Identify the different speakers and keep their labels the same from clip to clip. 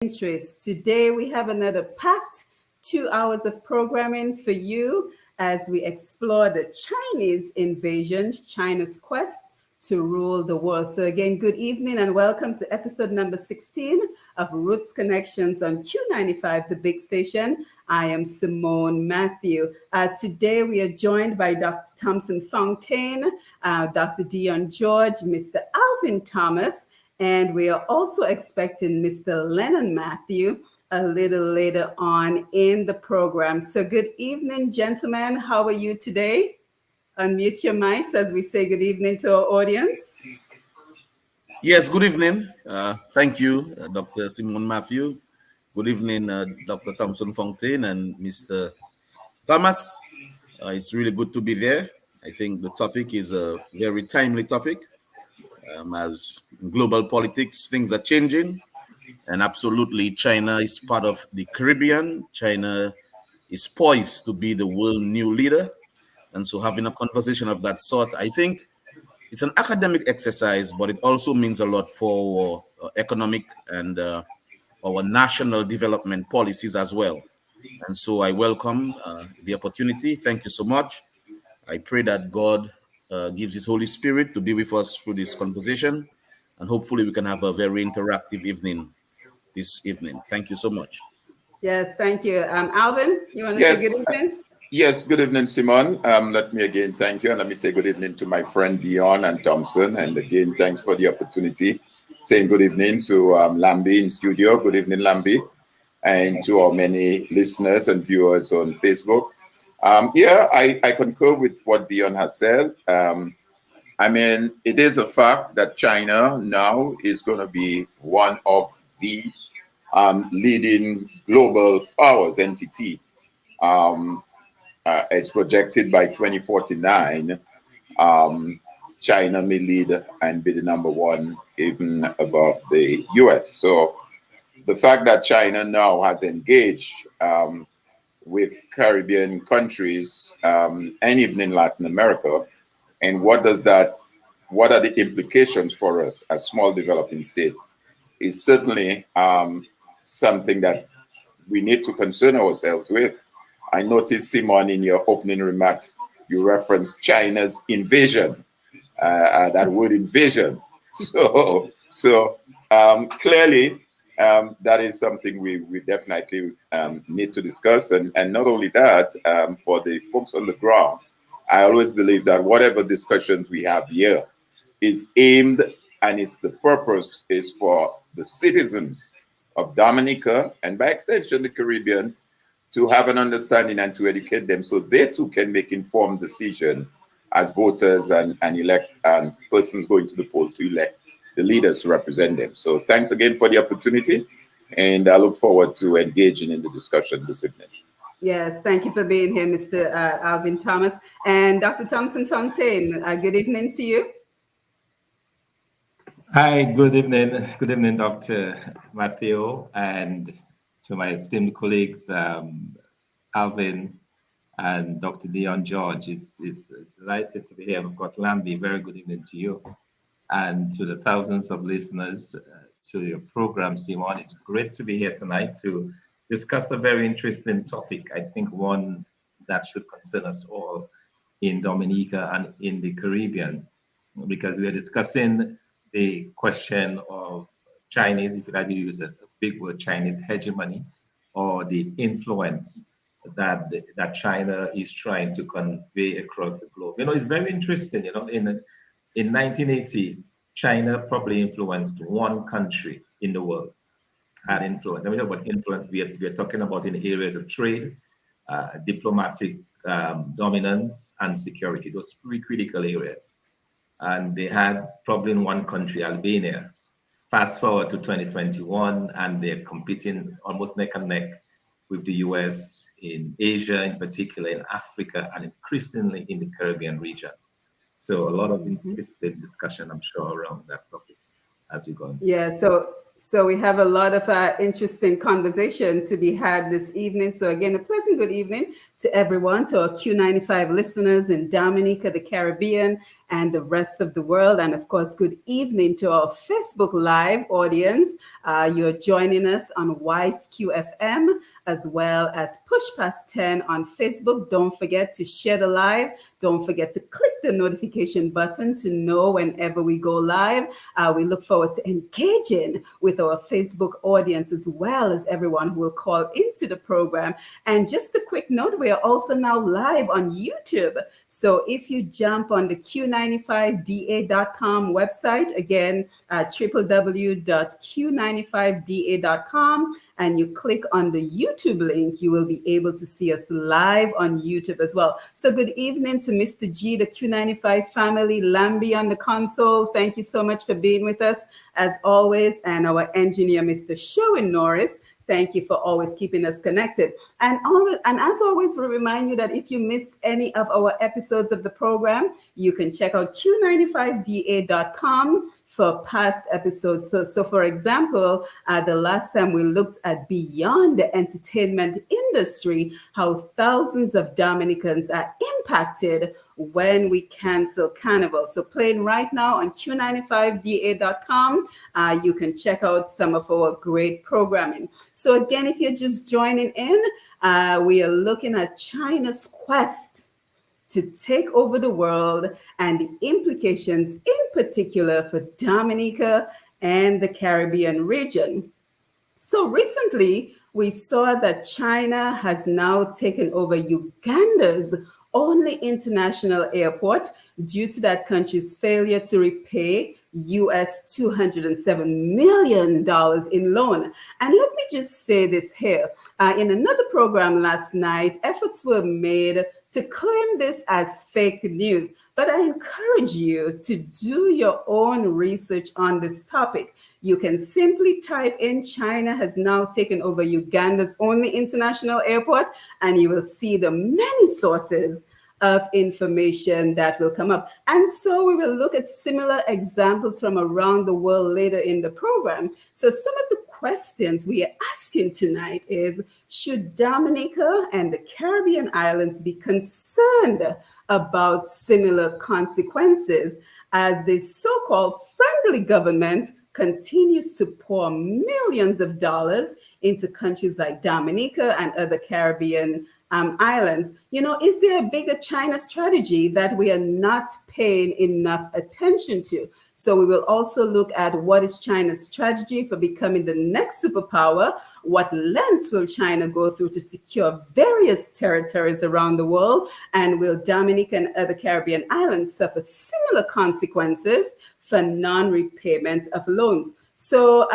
Speaker 1: interest. Today we have another packed 2 hours of programming for you as we explore the Chinese invasion, China's quest to rule the world. So again, good evening and welcome to episode number 16 of Roots Connections on Q95, the big station. I am Simone Mathieu. Today we are joined by Dr. Thompson Fontaine, Dr. Dion George, Mr. Alvin Thomas, and we are also expecting Mr. Lennon Mathieu a little later on in the program. So good evening, gentlemen. How are you today? Unmute your mics as we say good evening to our audience.
Speaker 2: Yes, good evening. Thank you, Dr. Simone Mathieu. Good evening, Dr. Thompson Fontaine and Mr. Thomas. It's really good to be there. I think the topic is a very timely topic. As in global politics, things are changing. And absolutely, China is part of the Caribbean. China is poised to be the world new leader. And so having a conversation of that sort, I think it's an academic exercise, but it also means a lot for economic and our national development policies as well. And so I welcome the opportunity. Thank you so much. I pray that God gives His Holy Spirit to be with us through this conversation. And hopefully we can have a very interactive evening this evening. Thank you so much.
Speaker 1: Yes, thank you. Alvin, you want to say good evening?
Speaker 3: Yes, good evening, Simone. Let me again thank you, and let me say good evening to my friend Dion and Thompson. And again, thanks for the opportunity. Saying good evening to Lambi in studio. Good evening, Lambi, and to our many listeners and viewers on Facebook. I concur with what Dion has said. It is a fact that China now is going to be one of the leading global powers entity. It's projected by 2049, China may lead and be the number one, even above the US. So the fact that China now has engaged with Caribbean countries and even in Latin America, and what are the implications for us as small developing states is certainly something that we need to concern ourselves with. I noticed, Simon, in your opening remarks, you referenced China's invasion, that word invasion. So clearly, that is something we definitely need to discuss. And not only that, for the folks on the ground, I always believe that whatever discussions we have here is aimed, and it's the purpose is for the citizens of Dominica and by extension the Caribbean to have an understanding and to educate them so they too can make informed decision as voters and elect and persons going to the poll to elect the leaders to represent them. So thanks again for the opportunity, and I look forward to engaging in the discussion this evening.
Speaker 1: Yes, thank you for being here, Mr. Alvin Thomas. And Dr. Thompson Fontaine, good evening to you.
Speaker 4: Hi, good evening. Good evening, Dr. Mathieu, and to my esteemed colleagues, Alvin and Dr. Dion George. It's delighted to be here. Of course, Lambi, very good evening to you. And to the thousands of listeners to your program, Simone. It's great to be here tonight to discuss a very interesting topic. I think one that should concern us all in Dominica and in the Caribbean, because we are discussing the question of Chinese, if you like to use a big word, Chinese hegemony, or the influence that China is trying to convey across the globe. It's very interesting. In 1980, China probably influenced one country in the world, had influence. And we talk about influence, we are talking about in areas of trade, diplomatic dominance, and security, those three critical areas. And they had probably in one country, Albania. Fast forward to 2021, and they're competing almost neck and neck with the US in Asia, in particular in Africa, and increasingly in the Caribbean region. So a lot of interesting discussion, I'm sure, around that topic as we go on.
Speaker 1: Yeah, So we have a lot of interesting conversation to be had this evening. So again, a pleasant good evening to everyone, to our Q95 listeners in Dominica, the Caribbean, and the rest of the world. And of course, good evening to our Facebook Live audience. You're joining us on YSQFM as well as Push Past 10 on Facebook. Don't forget to share the live. Don't forget to click the notification button to know whenever we go live. We look forward to engaging with our Facebook audience as well as everyone who will call into the program. And just a quick note, we are also now live on YouTube. So if you jump on the Q95da.com website, again, www.q95da.com, and you click on the YouTube link, you will be able to see us live on YouTube as well. So good evening to Mr. G, the Q95 family, Lambie on the console. Thank you so much for being with us as always. And our engineer, Mr. Sherwin Norris. Thank you for always keeping us connected. And as always, we remind you that if you missed any of our episodes of the program, you can check out q95da.com for past episodes. So for example, the last time we looked at beyond the entertainment industry, how thousands of Dominicans are impacted when we cancel Carnival. So playing right now on q95da.com, you can check out some of our great programming. So again, if you're just joining in, we are looking at China's quest to take over the world and the implications in particular for Dominica and the Caribbean region. So recently, we saw that China has now taken over Uganda's only international airport due to that country's failure to repay US $207 million in loan. And let me just say this here. In another program last night, efforts were made to claim this as fake news. But I encourage you to do your own research on this topic. You can simply type in China has now taken over Uganda's only international airport, and you will see the many sources of information that will come up. And so we will look at similar examples from around the world later in the program. So some of the questions we are asking tonight is, should Dominica and the Caribbean islands be concerned about similar consequences as the so-called friendly government continues to pour millions of dollars into countries like Dominica and other Caribbean islands? You know, is there a bigger China strategy that we are not paying enough attention to? So we will also look at what is China's strategy for becoming the next superpower. What lengths will China go through to secure various territories around the world? And will Dominica and other Caribbean islands suffer similar consequences for non-repayment of loans? So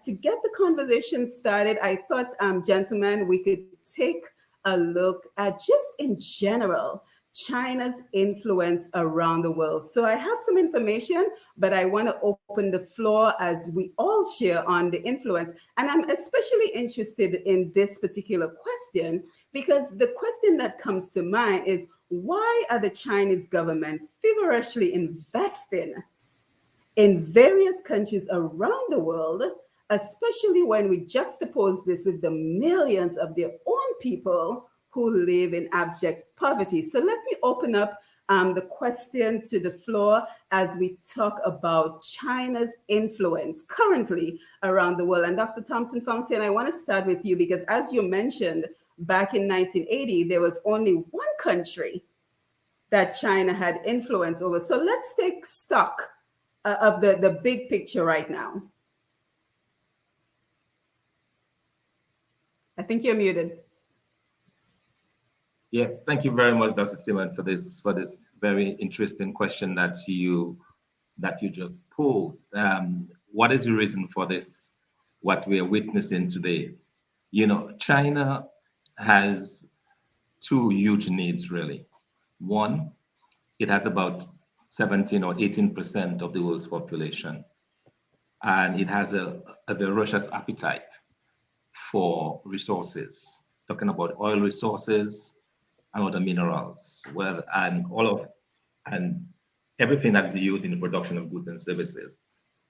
Speaker 1: to get the conversation started, I thought, gentlemen, we could take a look at just in general China's influence around the world. So I have some information, but I want to open the floor as we all share on the influence. And I'm especially interested in this particular question because the question that comes to mind is, why are the Chinese government feverishly investing in various countries around the world, especially when we juxtapose this with the millions of their own people who live in abject poverty? So let me open up the question to the floor as we talk about China's influence currently around the world. And Dr. Thompson Fontaine, I want to start with you because, as you mentioned, back in 1980, there was only one country that China had influence over. So let's take stock of the big picture right now. I think you're muted.
Speaker 4: Yes, thank you very much, Dr. Simone, for this very interesting question that you just posed. What is the reason for this? What we are witnessing today? You know, China has two huge needs, really. One, it has about 17 or 18% of the world's population, and it has a voracious appetite for resources. Talking about oil resources and other minerals, and everything that is used in the production of goods and services.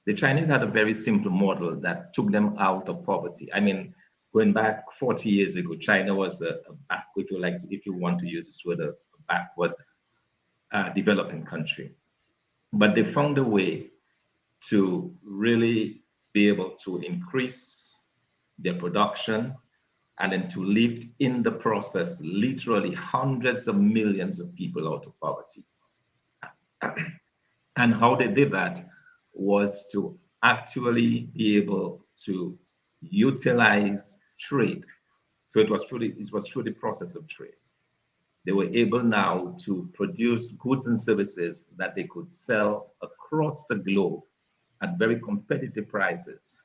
Speaker 4: The Chinese had a very simple model that took them out of poverty. I mean, going back 40 years ago, China was a back, if you want to use this word, a backward developing country. But they found a way to really be able to increase their production and then to lift in the process literally hundreds of millions of people out of poverty. And how they did that was to actually be able to utilize trade. So it was through the process of trade. They were able now to produce goods and services that they could sell across the globe at very competitive prices,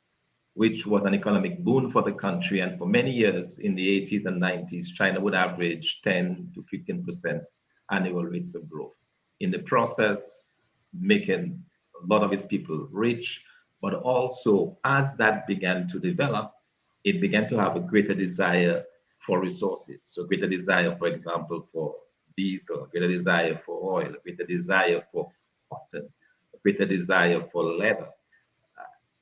Speaker 4: which was an economic boon for the country. And for many years in the 80s and 90s, China would average 10 to 15% annual rates of growth. In the process, making a lot of its people rich, but also as that began to develop, it began to have a greater desire for resources. So greater desire, for example, for diesel, greater desire for oil, greater desire for cotton, greater desire for leather.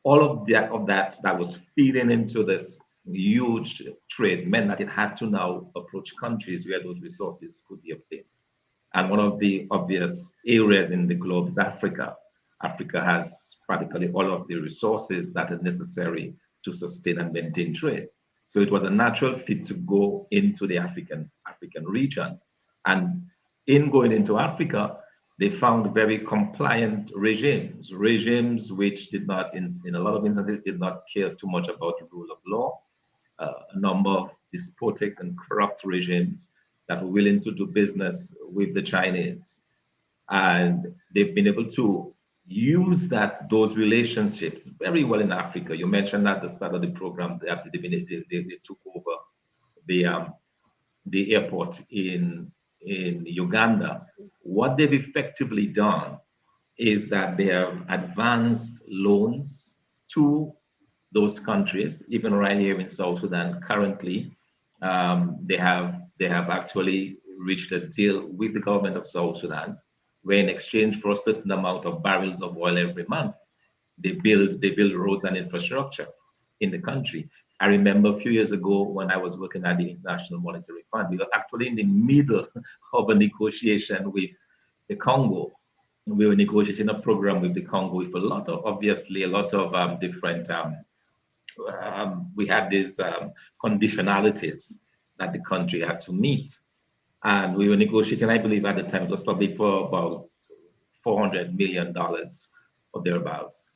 Speaker 4: All of that was feeding into this huge trade meant that it had to now approach countries where those resources could be obtained. And one of the obvious areas in the globe is Africa. Africa has practically all of the resources that are necessary to sustain and maintain trade. So it was a natural fit to go into the African region. And in going into Africa, they found very compliant regimes which did not, in a lot of instances, did not care too much about the rule of law. A number of despotic and corrupt regimes that were willing to do business with the Chinese. And they've been able to use those relationships very well in Africa. You mentioned at the start of the program that they took over the airport in Uganda. What they've effectively done is that they have advanced loans to those countries. Even right here in South Sudan, currently, they have actually reached a deal with the government of South Sudan, where in exchange for a certain amount of barrels of oil every month, they build roads and infrastructure in the country. I remember a few years ago when I was working at the International Monetary Fund, we were actually in the middle of a negotiation with the Congo. We were negotiating a program with the Congo with a lot of different, we had these conditionalities that the country had to meet. And we were negotiating, I believe at the time, it was probably for about $400 million or thereabouts.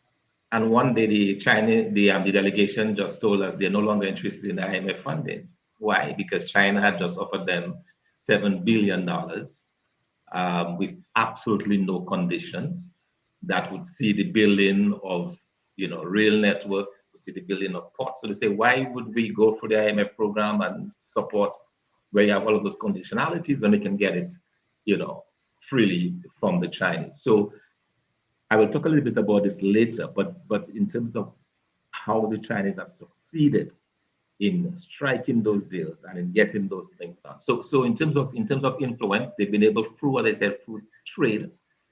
Speaker 4: And one day the delegation just told us they're no longer interested in IMF funding. Why? Because China had just offered them $7 billion with absolutely no conditions that would see the building of, rail network, would see the building of ports. So they say, why would we go for the IMF program and support where you have all of those conditionalities when we can get it, freely from the Chinese? So I will talk a little bit about this later, but in terms of how the Chinese have succeeded in striking those deals and in getting those things done. So in terms of influence, they've been able, through what I said, through trade.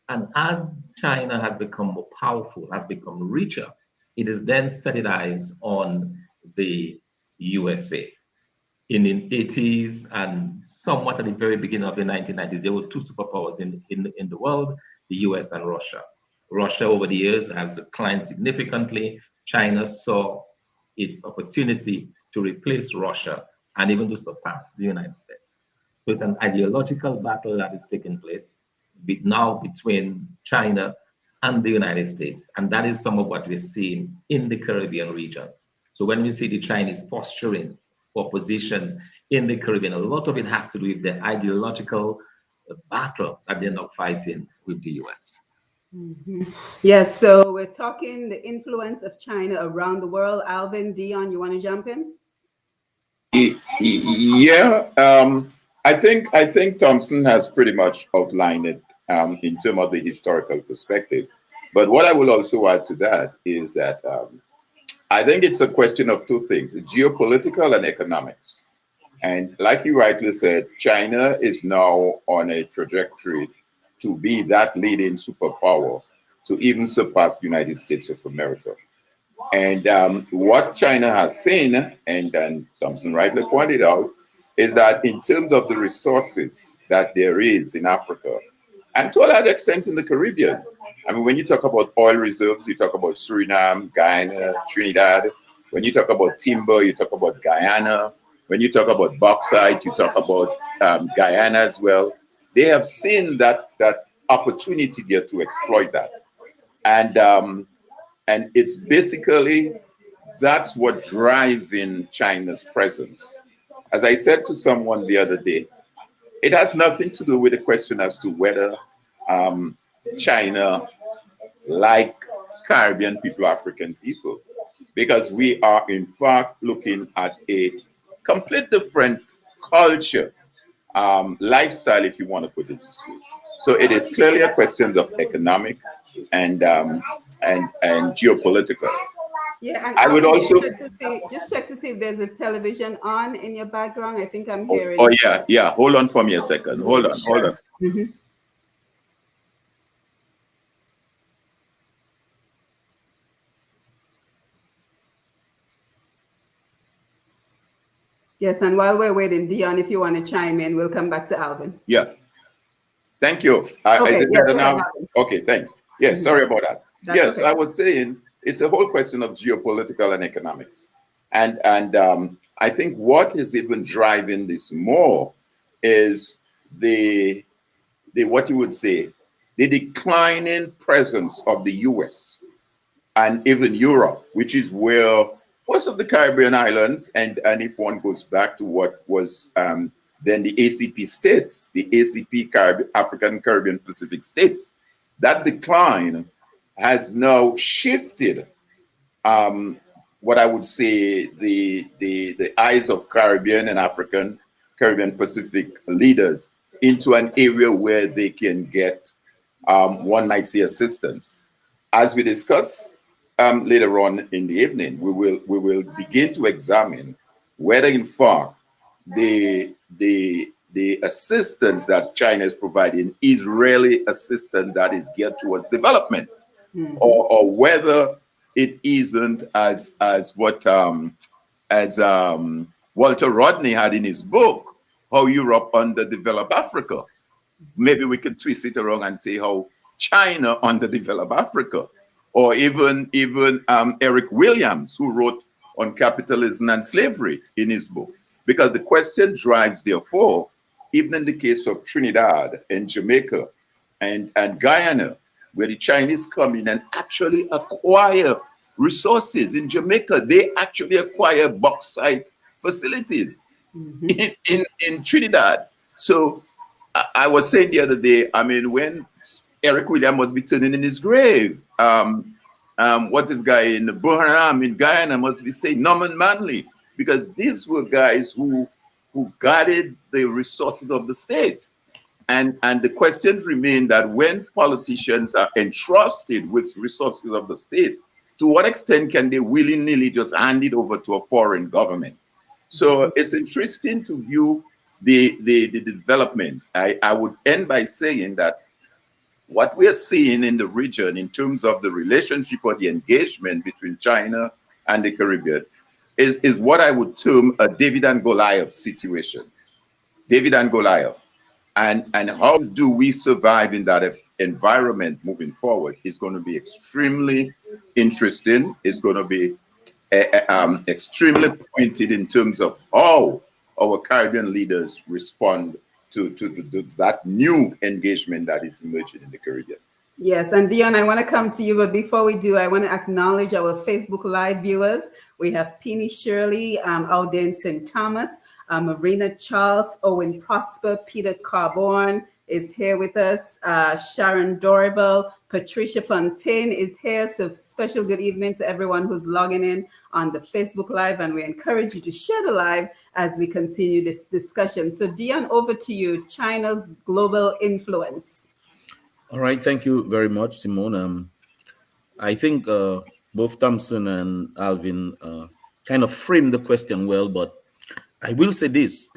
Speaker 4: And as China has become more powerful, has become richer, it has then set its eyes on the USA. In the 80s and somewhat at the very beginning of the 1990s, there were two superpowers in the world, the US and Russia. Russia over the years has declined significantly. China saw its opportunity to replace Russia and even to surpass the United States. So it's an ideological battle that is taking place now between China and the United States. And that is some of what we're seeing in the Caribbean region. So when you see the Chinese posturing for position in the Caribbean, a lot of it has to do with the ideological battle that they're now fighting with the US.
Speaker 1: Mm-hmm. Yes, so we're talking the influence of China around the world. Alvin, Dion, you want to jump in?
Speaker 3: Yeah, I think Thompson has pretty much outlined it in terms of the historical perspective. But what I will also add to that is that I think it's a question of two things: geopolitical and economics. And like you rightly said, China is now on a trajectory to be that leading superpower to even surpass the United States of America. And what China has seen, and Thompson rightly pointed out, is that in terms of the resources that there is in Africa, and to a large extent in the Caribbean, I mean, when you talk about oil reserves, you talk about Suriname, Guyana, Trinidad. When you talk about timber, you talk about Guyana. When you talk about bauxite, you talk about Guyana as well. They have seen that opportunity there to exploit that. And it's basically, that's what driving China's presence. As I said to someone the other day, it has nothing to do with the question as to whether China like Caribbean people, African people, because we are in fact looking at a complete different culture, lifestyle, if you want to put it this way. So it is clearly a question of economic and geopolitical.
Speaker 1: Yeah, and
Speaker 3: I would also
Speaker 1: just check to see if there's a television on in your background. I think I'm hearing.
Speaker 3: Oh yeah. Hold on for me a second. Hold on.
Speaker 1: Mm-hmm. Yes, and while we're waiting, Dion, if you want to chime in, we'll come back to Alvin.
Speaker 3: Yeah. Thank you. Is it better now? Okay, thanks. Yes, sorry about that. Yes, okay. I was saying it's a whole question of geopolitical and economics. And I think what is even driving this more is the what you would say, the declining presence of the US and even Europe, which is where most of the Caribbean islands, and if one goes back to what was then the ACP states, the ACP African Caribbean Pacific states, that decline has now shifted what I would say the eyes of Caribbean and African Caribbean Pacific leaders into an area where they can get, one might say, assistance. As we discuss later on in the evening, we will begin to examine whether, in fact, the assistance that China is providing is really assistance that is geared towards development, or whether it isn't as Walter Rodney had in his book, How Europe Underdeveloped Africa. Maybe we could twist it around and say how China underdeveloped Africa, or even Eric Williams, who wrote on capitalism and slavery in his book. Because the question drives, therefore, even in the case of Trinidad and Jamaica and Guyana, where the Chinese come in and actually acquire resources. In Jamaica, they actually acquire bauxite facilities in Trinidad. So I was saying the other day, I mean, when Eric Williams must be turning in his grave, what's this guy in Buharam in Guyana must be saying Norman Manley, because these were guys who guarded the resources of the state. And the question remains that when politicians are entrusted with resources of the state, to what extent can they willy-nilly just hand it over to a foreign government? So it's interesting to view the development. I would end by saying that what we are seeing in the region in terms of the relationship or the engagement between China and the Caribbean is what I would term a David and Goliath situation. David and Goliath. And how do we survive in that environment moving forward is going to be extremely interesting. It's going to be extremely pointed in terms of how our Caribbean leaders respond to that new engagement that is emerging in the Caribbean.
Speaker 1: Yes, and Dion, I want to come to you, but before we do, I want to acknowledge our Facebook Live viewers. We have Penny Shirley out there in St. Thomas, Marina Charles, Owen Prosper, Peter Carborn is here with us, Sharon Dorable, Patricia Fontaine is here. So special good evening to everyone who's logging in on the Facebook Live, and we encourage you to share the live as we continue this discussion. So Dion, over to you, China's global influence.
Speaker 2: All right, thank you very much, Simone. I think both Thompson and Alvin kind of framed the question well, but I will say this.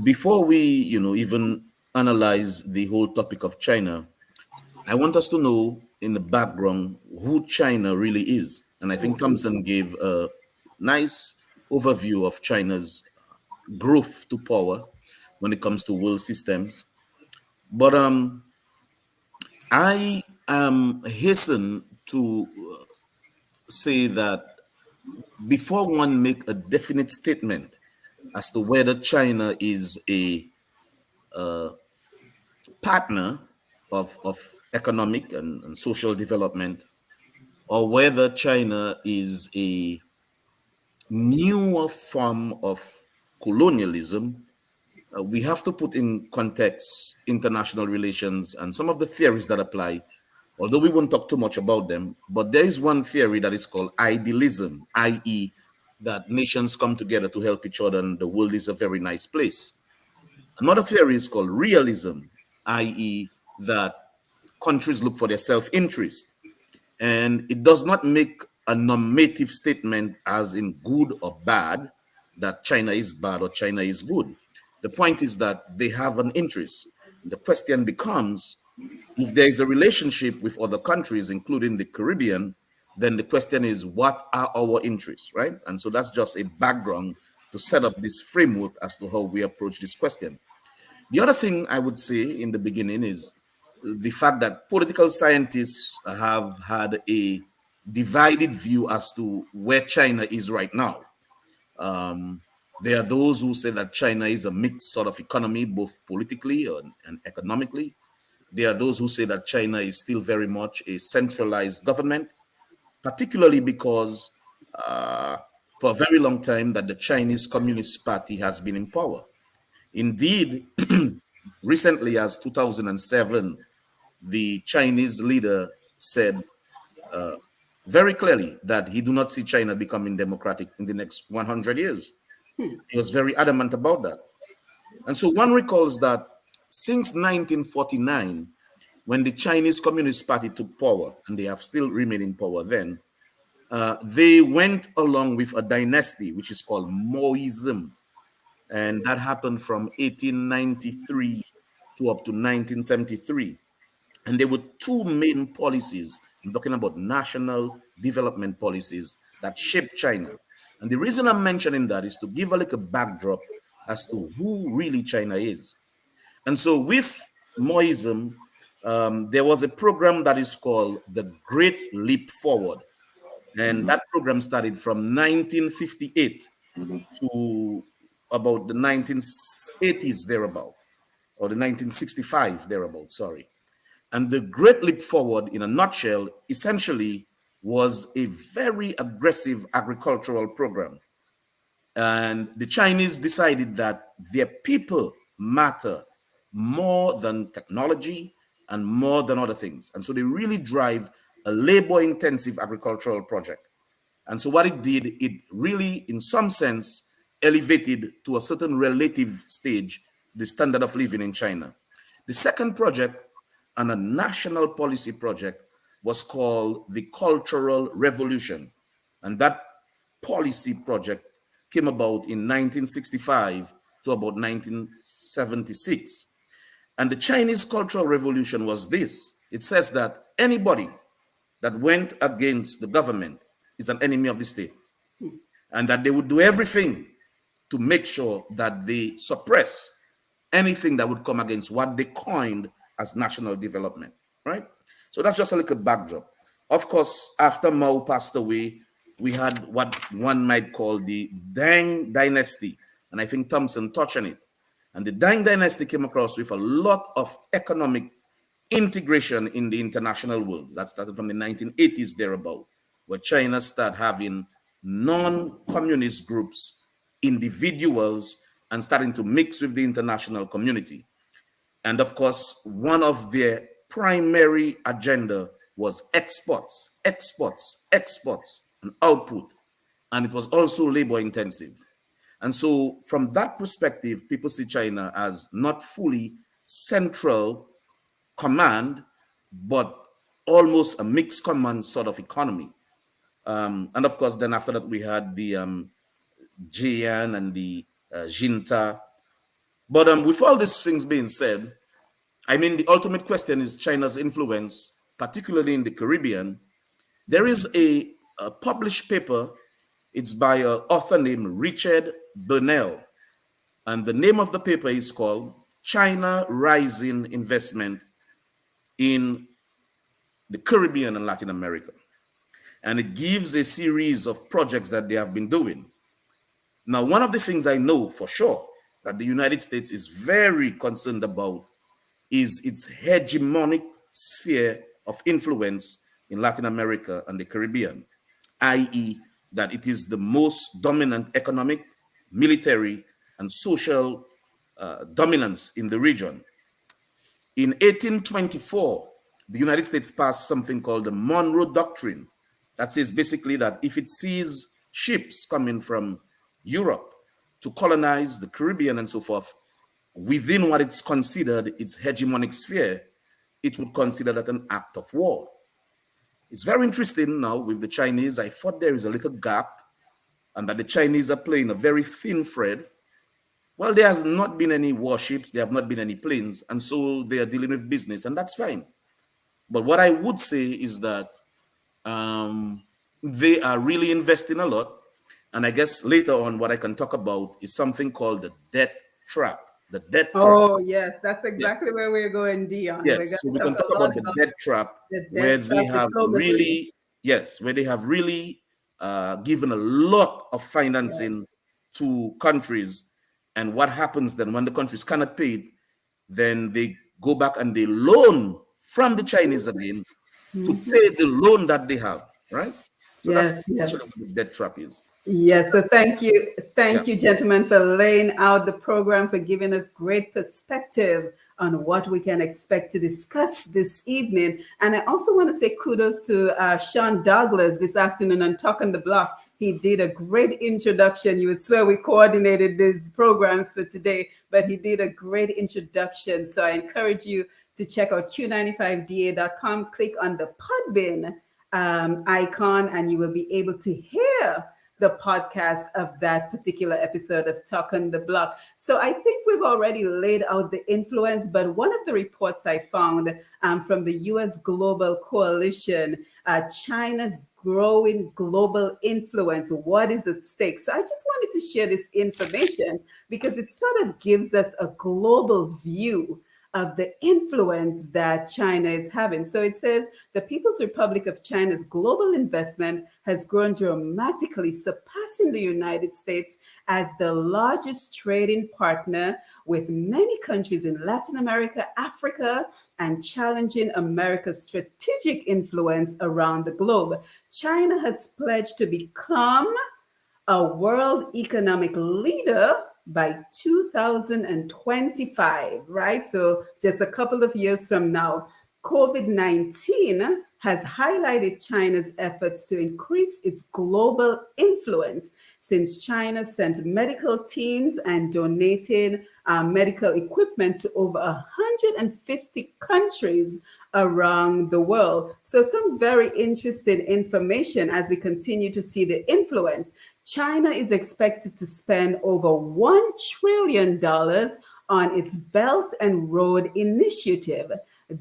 Speaker 2: Before we, even analyze the whole topic of China, I want us to know in the background who China really is. And I think Thompson gave a nice overview of China's growth to power when it comes to world systems. But I am hasten to say that before one make a definite statement as to whether China is a partner of economic and social development, or whether China is a newer form of colonialism, we have to put in context international relations and some of the theories that apply, although we won't talk too much about them. But there is one theory that is called idealism, i.e., that nations come together to help each other and the world is a very nice place. Another theory is called realism, i.e., that countries look for their self interest. And it does not make a normative statement, as in good or bad, that China is bad or China is good. The point is that they have an interest. The question becomes, if there is a relationship with other countries, including the Caribbean, then the question is, what are our interests, right? And so that's just a background to set up this framework as to how we approach this question. The other thing I would say in the beginning is the fact that political scientists have had a divided view as to where China is right now. Um, there are those who say that China is a mixed sort of economy, both politically and economically. There are those who say that China is still very much a centralized government, particularly because for a very long time that the Chinese Communist Party has been in power. Indeed, recently as 2007, the Chinese leader said uh, very clearly that he do not see China becoming democratic in the next 100 years. He was very adamant about that. And so one recalls that since 1949, when the Chinese Communist Party took power, and they have still remained in power then, they went along with a dynasty which is called Maoism. And that happened from 1893 to up to 1973. And there were two main policies. I'm talking about national development policies that shaped China. And the reason I'm mentioning that is to give a little backdrop as to who really China is. And so with Maoism, there was a program that is called the Great Leap Forward. And that program started from 1958 to about the 1980s thereabout, or the 1965 thereabout, sorry. And the Great Leap Forward, in a nutshell, essentially was a very aggressive agricultural program. And the Chinese decided that their people matter more than technology and more than other things. And so they really drive a labor intensive agricultural project. And so what it did, it really, in some sense, elevated to a certain relative stage the standard of living in China. The second project, and a national policy project, was called the Cultural Revolution. And that policy project came about in 1965 to about 1976. And the Chinese Cultural Revolution was this. It says that anybody that went against the government is an enemy of the state, and that they would do everything to make sure that they suppress anything that would come against what they coined as national development, right? So that's just a little backdrop. Of course, after Mao passed away, we had what one might call the Dang Dynasty, and I think Thompson touched on it. And the Dang Dynasty came across with a lot of economic integration in the international world. That started from the 1980s thereabout, where China started having non-communist groups, individuals, and starting to mix with the international community. And of course, one of their primary agenda was exports, exports, exports, and output. And it was also labor intensive. And so from that perspective, people see China as not fully central command, but almost a mixed command sort of economy. And of course, then after that, we had the Jian and the Jinta. But with all these things being said, I mean, the ultimate question is China's influence, particularly in the Caribbean. There is a published paper. It's by an author named Richard Burnell. And the name of the paper is called China Rising Investment in the Caribbean and Latin America. And it gives a series of projects that they have been doing. Now, one of the things I know for sure that the United States is very concerned about is its hegemonic sphere of influence in Latin America and the Caribbean, i.e., that it is the most dominant economic, military, and social dominance in the region. In 1824, the United States passed something called the Monroe Doctrine. That says basically that if it sees ships coming from Europe to colonize the Caribbean and so forth, within what it's considered its hegemonic sphere, it would consider that an act of war. It's very interesting now with the Chinese. I thought there is a little gap and that the Chinese are playing a very thin thread. Well, there has not been any warships, there have not been any planes, and so they are dealing with business, and that's fine. But what I would say is that they are really investing a lot. And I guess later on, what I can talk about is something called the debt trap. The debt trap.
Speaker 1: Oh, yes, that's exactly where we're going, Dion.
Speaker 2: Yes, so we can talk about the debt trap, where they have really, where they have really given a lot of financing to countries. And what happens then when the countries cannot pay it, then they go back and they loan from the Chinese again to pay the loan that they have, right? So that's what the debt trap is.
Speaker 1: Yes, so thank you, gentlemen, for laying out the program, for giving us great perspective on what we can expect to discuss this evening. And I also want to say kudos to Sean Douglas this afternoon on Talking the Block. He did a great introduction. You would swear we coordinated these programs for today, but he did a great introduction. So I encourage you to check out q95da.com, click on the Podbean icon, and you will be able to hear the podcast of that particular episode of Talking the Block. So I think we've already laid out the influence, but one of the reports I found from the U.S. Global Coalition, China's growing global influence, what is at stake? So I just wanted to share this information because it sort of gives us a global view of the influence that China is having. So it says the People's Republic of China's global investment has grown dramatically, surpassing the United States as the largest trading partner with many countries in Latin America, Africa, and challenging America's strategic influence around the globe. China has pledged to become a world economic leader by 2025, right? So just a couple of years from now. COVID-19 has highlighted China's efforts to increase its global influence since China sent medical teams and donated medical equipment to over 150 countries around the world. So some very interesting information as we continue to see the influence. China is expected to spend over $1 trillion on its Belt and Road Initiative.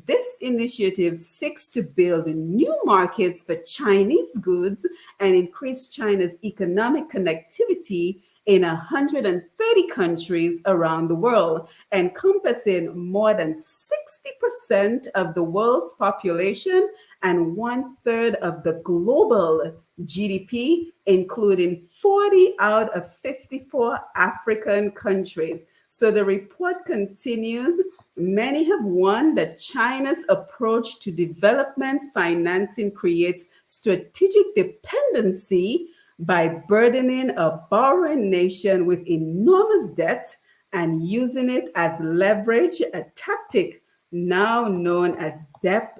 Speaker 1: This initiative seeks to build new markets for Chinese goods and increase China's economic connectivity in 130 countries around the world, encompassing more than 60% of the world's population and 1/3 of the global GDP, including 40 out of 54 African countries. So the report continues. Many have warned that China's approach to development financing creates strategic dependency by burdening a borrowing nation with enormous debt and using it as leverage, a tactic now known as debt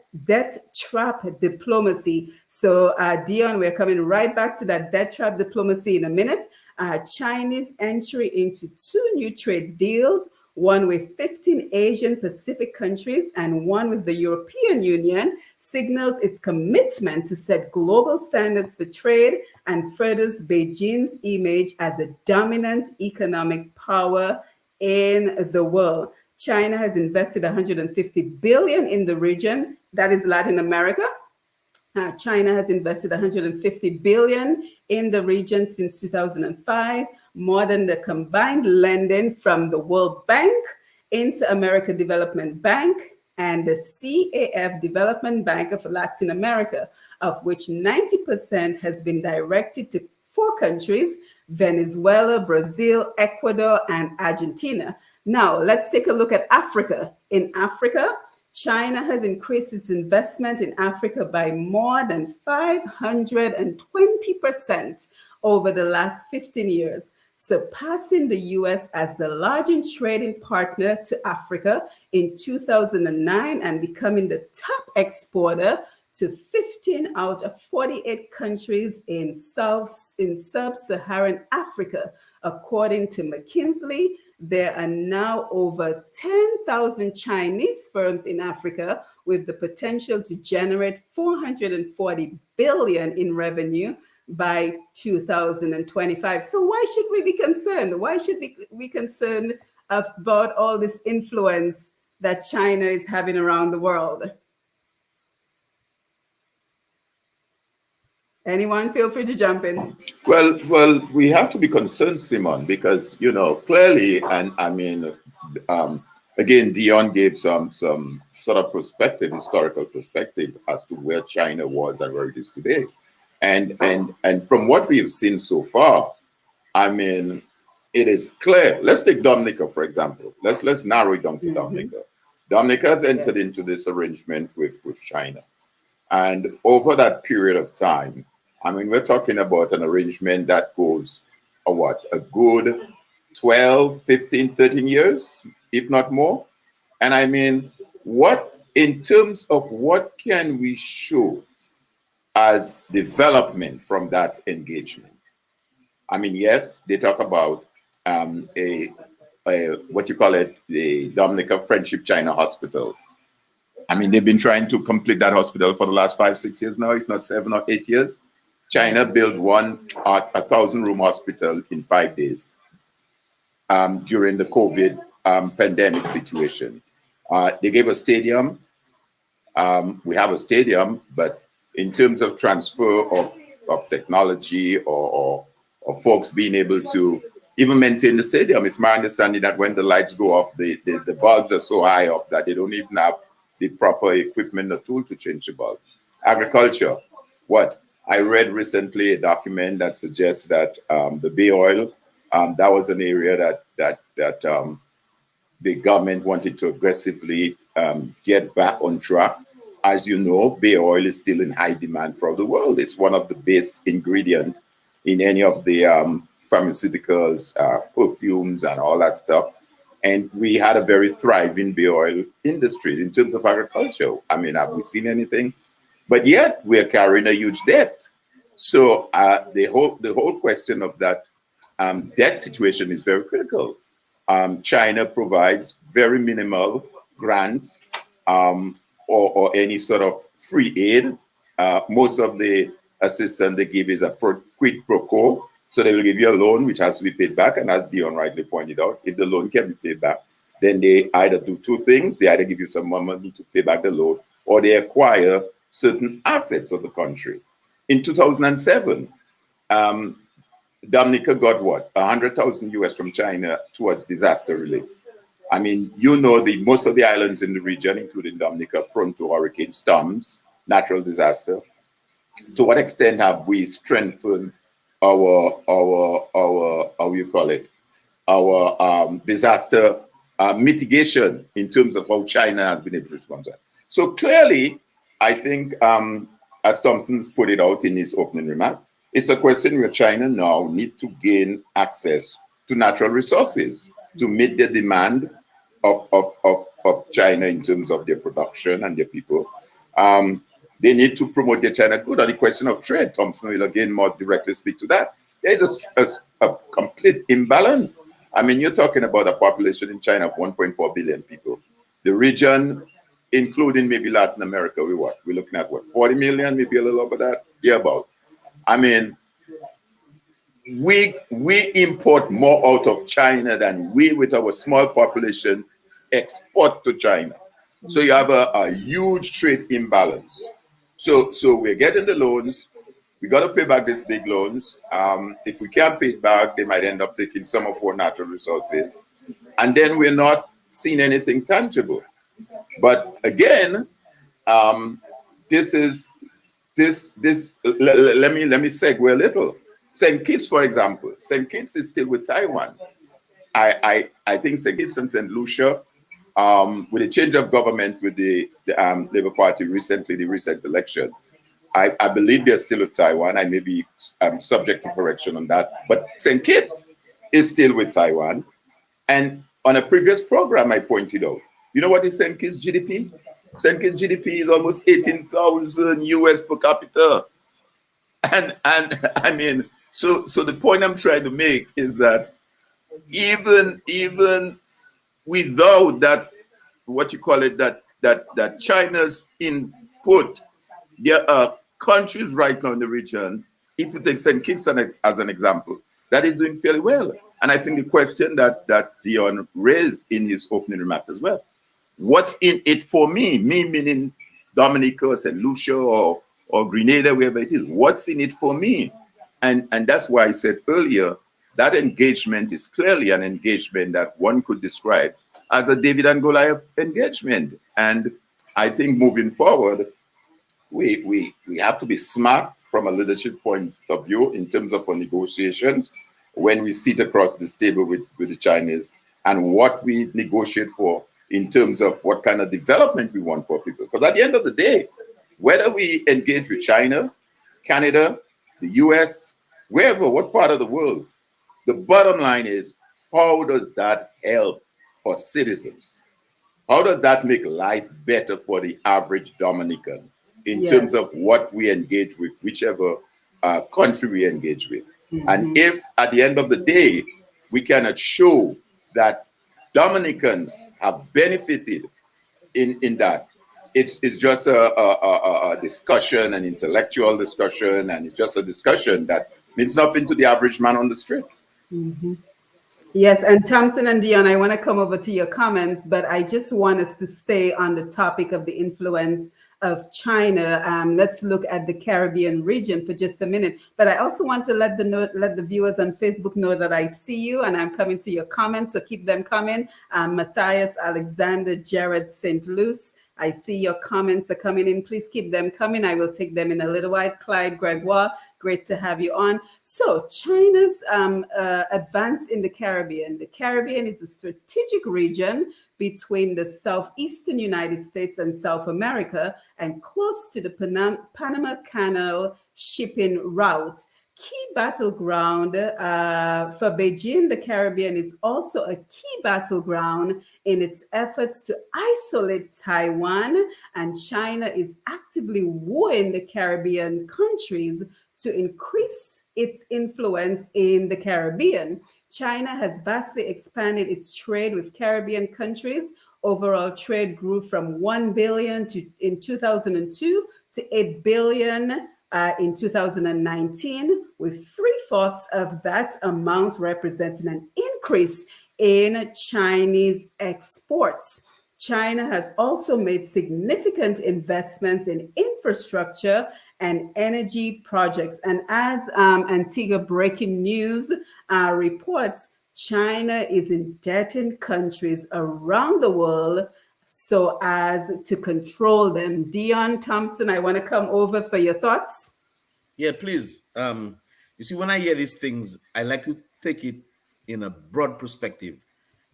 Speaker 1: trap diplomacy. So, Dion, we're coming right back to that debt trap diplomacy in a minute. Chinese entry into 2 new trade deals, one with 15 Asian Pacific countries and one with the European Union, signals its commitment to set global standards for trade and furthers Beijing's image as a dominant economic power in the world. China has invested 150 billion in the region. That is Latin America. China has invested 150 billion in the region since 2005, more than the combined lending from the World Bank, Inter-America Development Bank, and the CAF Development Bank of Latin America, of which 90% has been directed to 4 countries: Venezuela, Brazil, Ecuador, and Argentina. Now, let's take a look at Africa. In Africa, China has increased its investment in Africa by more than 520% over the last 15 years, surpassing the US as the largest trading partner to Africa in 2009 and becoming the top exporter to 15 out of 48 countries in sub-Saharan Africa. According to McKinsey, there are now over 10,000 Chinese firms in Africa with the potential to generate 440 billion in revenue by 2025. So why should we be concerned? Why should we be concerned about all this influence that China is having around the world? Anyone, feel free to jump in.
Speaker 3: Well, we have to be concerned, Simone, because, you know, clearly, and I mean, again, Dion gave some sort of perspective, historical perspective as to where China was and where it is today. And from what we have seen so far, I mean, it is clear. Let's take Dominica, for example. Let's narrow it down to Dominica. Dominica has entered into this arrangement with China. And over that period of time, I mean, we're talking about an arrangement that goes, a good 12, 15, 13 years, if not more. And I mean, in terms of what can we show as development from that engagement? I mean, yes, they talk about what you call it, the Dominica Friendship China Hospital. I mean, they've been trying to complete that hospital for the last 5, 6 years now, if not 7 or 8 years. China built 1,000-room hospital in 5 days during the COVID pandemic situation. They gave a stadium. We have a stadium, but in terms of transfer of technology or folks being able to even maintain the stadium, it's my understanding that when the lights go off, the bulbs are so high up that they don't even have the proper equipment or tool to change the bulb. Agriculture, I read recently a document that suggests that the Bay Oil, that was an area that the government wanted to aggressively get back on track. As you know, Bay Oil is still in high demand for the world. It's one of the base ingredients in any of the pharmaceuticals, perfumes, and all that stuff. And we had a very thriving Bay Oil industry in terms of agriculture. I mean, have we seen anything? But yet we're carrying a huge debt. So the whole question of that debt situation is very critical. China provides very minimal grants or any sort of free aid. Most of the assistance they give is a quid pro quo. So they will give you a loan which has to be paid back. And as Dion rightly pointed out, if the loan can be paid back, then they either do 2 things. They either give you some more money to pay back the loan, or they acquire certain assets of the country. In 2007, Dominica got $100,000 US from China towards disaster relief. I mean, you know, most of the islands in the region, including Dominica, prone to hurricane storms, natural disaster. To what extent have we strengthened our disaster mitigation in terms of how China has been able to respond to that? So clearly, I think, as Thompson's put it out in his opening remark, it's a question where China now need to gain access to natural resources to meet the demand of China in terms of their production and their people. They need to promote their China good. On the question of trade, Thompson will again more directly speak to that. There is a complete imbalance. I mean, you're talking about a population in China of 1.4 billion people. The region, including maybe Latin America, we're looking at 40 million, maybe a little over that, about. I mean, we import more out of China than we, with our small population, export to China. So you have a huge trade imbalance. So we're getting the loans. We got to pay back these big loans. If we can't pay it back, they might end up taking some of our natural resources. And then we're not seeing anything tangible. But again, this is let me segue a little. St. Kitts, for example. St. Kitts is still with Taiwan. I think St. Kitts and St. Lucia, with the change of government with the Labour Party recently, the recent election, I believe they're still with Taiwan. I may be subject to correction on that. But St. Kitts is still with Taiwan. And on a previous program, I pointed out, you know what is St. Kitts GDP? St. Kitts GDP is almost 18,000 US per capita. And I mean, so the point I'm trying to make is that even without that, what you call it, that China's input, there are countries right now in the region, if you take St. Kitts as an example, that is doing fairly well. And I think the question that Dion raised in his opening remarks as well, what's in it for me? Me meaning Dominica, St. Lucia, or Grenada, wherever it is. What's in it for me? And that's why I said earlier, that engagement is clearly an engagement that one could describe as a David and Goliath engagement. And I think moving forward, we have to be smart from a leadership point of view in terms of our negotiations when we sit across this table with the Chinese and what we negotiate for in terms of what kind of development we want for people. Because at the end of the day, whether we engage with China, Canada, the US, wherever, what part of the world, the bottom line is, how does that help our citizens? How does that make life better for the average Dominican in terms of what we engage with, whichever country we engage with? And if at the end of the day, we cannot show that Dominicans have benefited in that, it's just a discussion, an intellectual discussion, and it's just a discussion that means nothing to the average man on the street.
Speaker 1: Yes, and Thompson and Dion, I want to come over to your comments, but I just want us to stay on the topic of the influence of China. Let's look at the Caribbean region for just a minute. But I also want to let the viewers on Facebook know that I see you and I'm coming to your comments, so keep them coming. Matthias, Alexander, Jared, St. Luce, I see your comments are coming in. Please keep them coming. I will take them in a little while. Clyde Gregoire, great to have you on. So China's advance in the Caribbean. The Caribbean is a strategic region between the southeastern United States and South America and close to the Panama Canal shipping route. Key battleground for Beijing, the Caribbean is also a key battleground in its efforts to isolate Taiwan, and China is actively wooing the Caribbean countries to increase its influence in the Caribbean. China has vastly expanded its trade with Caribbean countries. Overall trade grew from 1 billion in 2002 to 8 billion in 2019, with 3/4 of that amount representing an increase in Chinese exports. China has also made significant investments in infrastructure and energy projects. And as Antigua Breaking News reports, China is indebting countries around the world so as to control them. Dion, Thompson, I want to come over for your thoughts.
Speaker 2: Yeah, please. You see, when I hear these things, I like to take it in a broad perspective.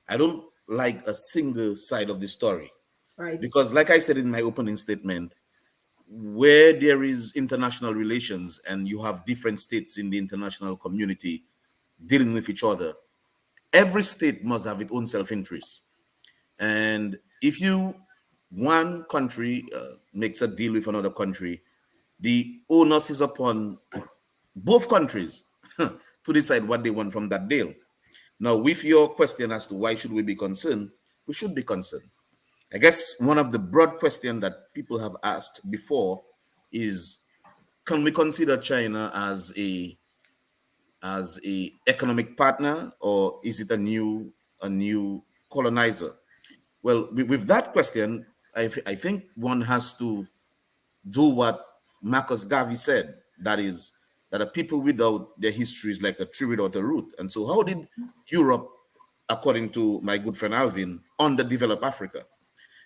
Speaker 2: I don't like a single side of the story.
Speaker 1: Right.
Speaker 2: Because like I said in my opening statement, where there is international relations and you have different states in the international community dealing with each other, every state must have its own self-interest. And if one country makes a deal with another country, the onus is upon both countries to decide what they want from that deal. Now, with your question as to why should we be concerned, we should be concerned. I guess one of the broad questions that people have asked before is, can we consider China as a economic partner, or is it a new colonizer? Well, with that question, I think one has to do what Marcus Garvey said. That is, that a people without their history is like a tree without a root. And so, how did Europe, according to my good friend Alvin, underdevelop Africa?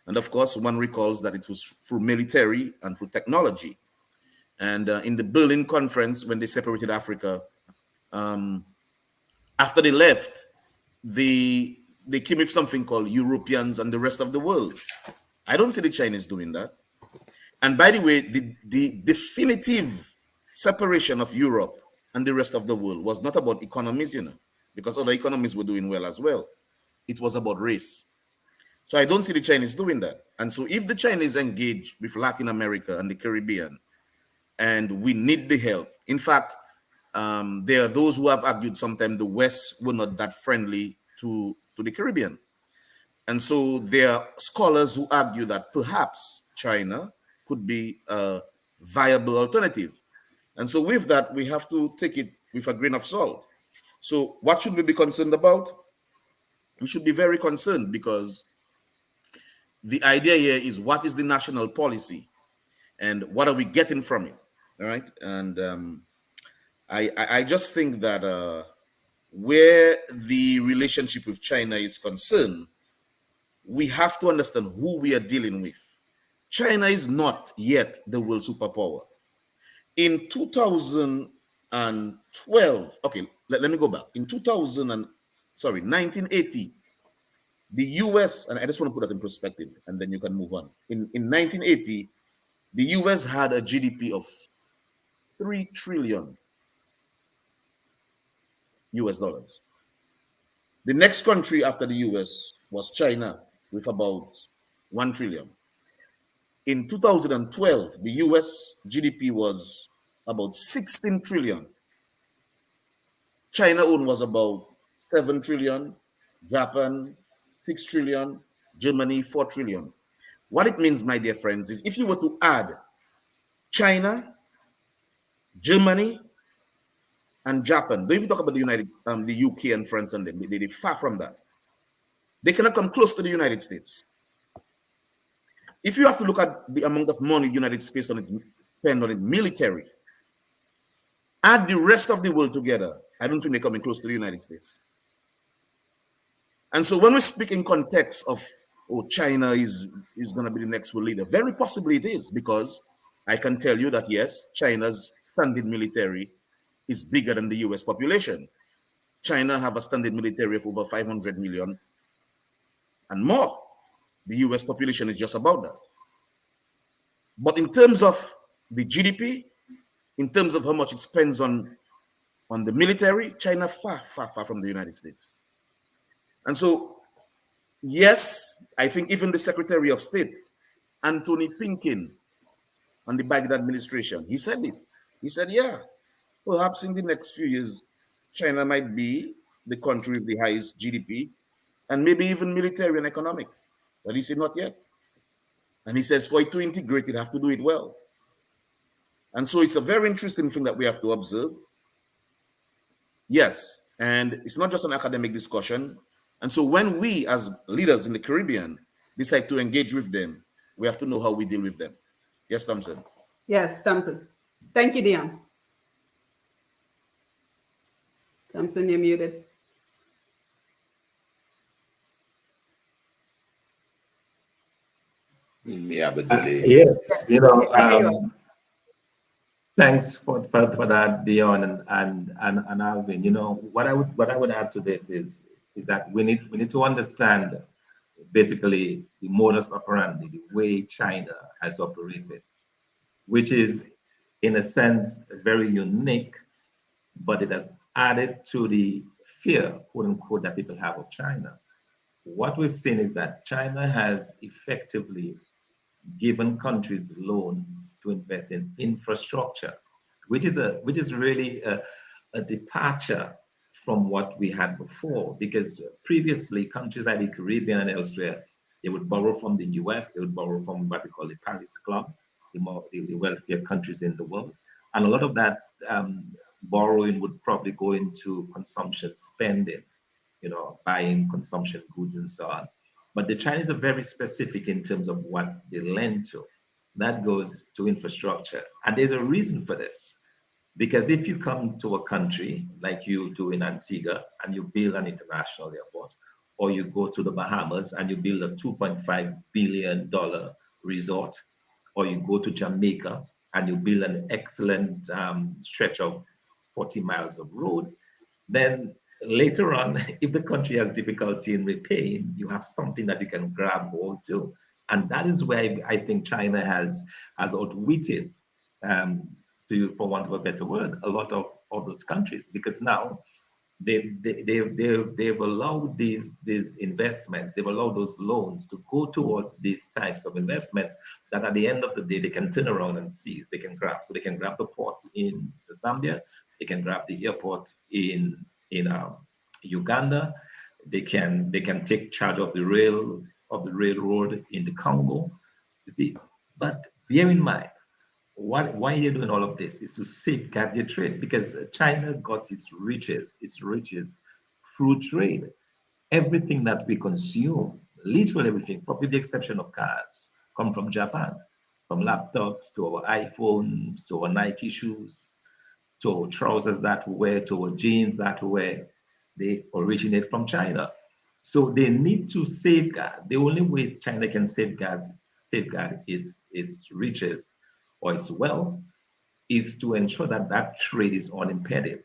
Speaker 2: And of course, one recalls that it was through military and through technology. And in the Berlin Conference, when they separated Africa, after they left, they came with something called Europeans and the rest of the world. I don't see the Chinese doing that. And by the way, the definitive separation of Europe and the rest of the world was not about economies, because other economies were doing well as well. It was about race. So I don't see the Chinese doing that. And so if the Chinese engage with Latin America and the Caribbean, and we need the help. In fact, there are those who have argued sometimes the West were not that friendly to the Caribbean. And so there are scholars who argue that perhaps China could be a viable alternative. And so with that, we have to take it with a grain of salt. So what should we be concerned about? We should be very concerned, because the idea here is, what is the national policy and what are we getting from it? All right. And I just think that where the relationship with China is concerned, we have to understand who we are dealing with. China is not yet the world superpower. In 2012, okay, let me go back. In 1980, the US, and I just want to put that in perspective, and then you can move on. In 1980, the US had a GDP of 3 trillion US dollars. The next country after the US was China, with about 1 trillion. In 2012, the US GDP was about 16 trillion. China own was about 7 trillion, Japan 6 trillion, Germany 4 trillion. What it means, my dear friends, is if you were to add China, Germany, and Japan, don't even talk about the UK and France, and them. They're far from that. They cannot come close to the United States. If you have to look at the amount of money the United States spend on it military, add the rest of the world together, I don't think they're coming close to the United States. And so when we speak in context of, China is going to be the next world leader, very possibly it is, because I can tell you that, yes, China's standing military is bigger than the US population. China have a standing military of over 500 million and more. The US population is just about that. But in terms of the GDP, in terms of how much it spends on the military, China far, far, far from the United States. And so, yes, I think even the Secretary of State, Anthony Pinkin, on the Biden administration, he said it. He said, yeah, perhaps in the next few years, China might be the country with the highest GDP and maybe even military and economic. But he said not yet. And he says for it to integrate, it have to do it well. And so it's a very interesting thing that we have to observe. Yes, and it's not just an academic discussion. And so when we as leaders in the Caribbean decide to engage with them, we have to know how we deal with them. Yes, Thompson.
Speaker 1: Yes, Thompson. Thank you, Dion. Thompson, you're muted.
Speaker 3: We may have a delay.
Speaker 4: Yes, thanks for that, Dion and Alvin. What I would add to this is that we need to understand basically the modus operandi, the way China has operated, which is in a sense very unique, but it has added to the fear, quote unquote, that people have of China. What we've seen is that China has effectively given countries loans to invest in infrastructure, which is really a departure from what we had before, because previously countries like the Caribbean and elsewhere, they would borrow from the US, they would borrow from what we call the Paris Club, the wealthier countries in the world. And a lot of that borrowing would probably go into consumption spending, buying consumption goods and so on. But the Chinese are very specific in terms of what they lend to. That goes to infrastructure. And there's a reason for this. Because if you come to a country like you do in Antigua and you build an international airport, or you go to the Bahamas and you build a $2.5 billion resort, or you go to Jamaica and you build an excellent stretch of 40 miles of road, then later on, if the country has difficulty in repaying, you have something that you can grab hold to. And that is where I think China has outwitted, for want of a better word, a lot of those countries, because now they've allowed these investments, they've allowed those loans to go towards these types of investments that at the end of the day, they can turn around and seize, they can grab. So they can grab the ports in Zambia, they can grab the airport in Uganda, they can take charge of the railroad in the Congo. You see, but bear in mind, why you're doing all of this is to safeguard your trade, because China got its riches through trade. Everything that we consume, literally everything, probably the exception of cars, come from Japan, from laptops to our iPhones to our Nike shoes to our trousers that we wear to our jeans that we wear. They originate from China. So they need to safeguard. The only way China can safeguard its riches or its wealth is to ensure that that trade is unimpeded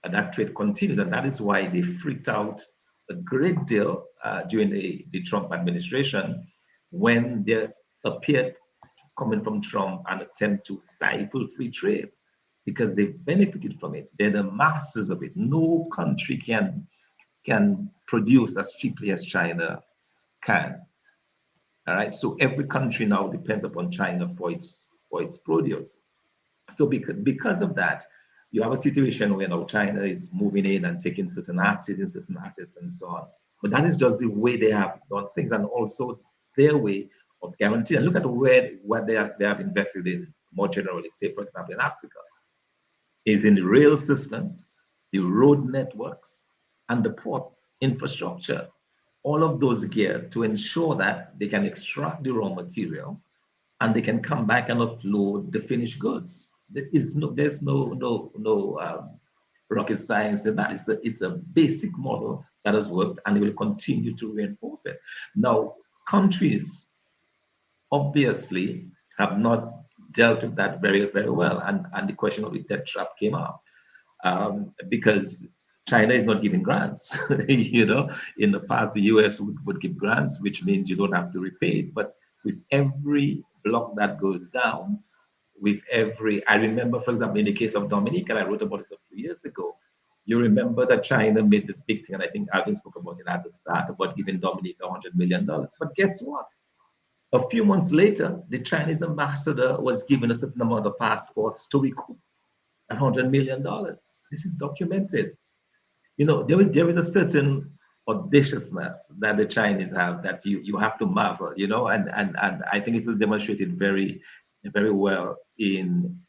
Speaker 4: and that trade continues. And that is why they freaked out a great deal during the Trump administration when there appeared coming from Trump an attempt to stifle free trade, because they benefited from it. They're the masters of it. No country can produce as cheaply as China can. All right. So every country now depends upon China for its produce. So because of that, you have a situation where now China is moving in and taking certain assets and so on. But that is just the way they have done things, and also their way of guarantee. And look at what they have invested in more generally. Say, for example, in Africa, is in the rail systems, the road networks, and the port infrastructure. All of those geared to ensure that they can extract the raw material and they can come back and offload the finished goods. There's no rocket science in that. It's a basic model that has worked, and it will continue to reinforce it. Now, countries obviously have not dealt with that very, very well, and the question of the debt trap came up because China is not giving grants. In the past, the US would give grants, which means you don't have to repay it. But with every block that goes down, I remember, for example, in the case of Dominica, and I wrote about it a few years ago, you remember that China made this big thing, and I think Alvin spoke about it at the start, about giving Dominica $100 million. But guess what? A few months later, the Chinese ambassador was given a certain amount of passports to recoup $100 million. This is documented. There is a certain audaciousness that the Chinese have that you have to marvel, and I think it was demonstrated very, very well in,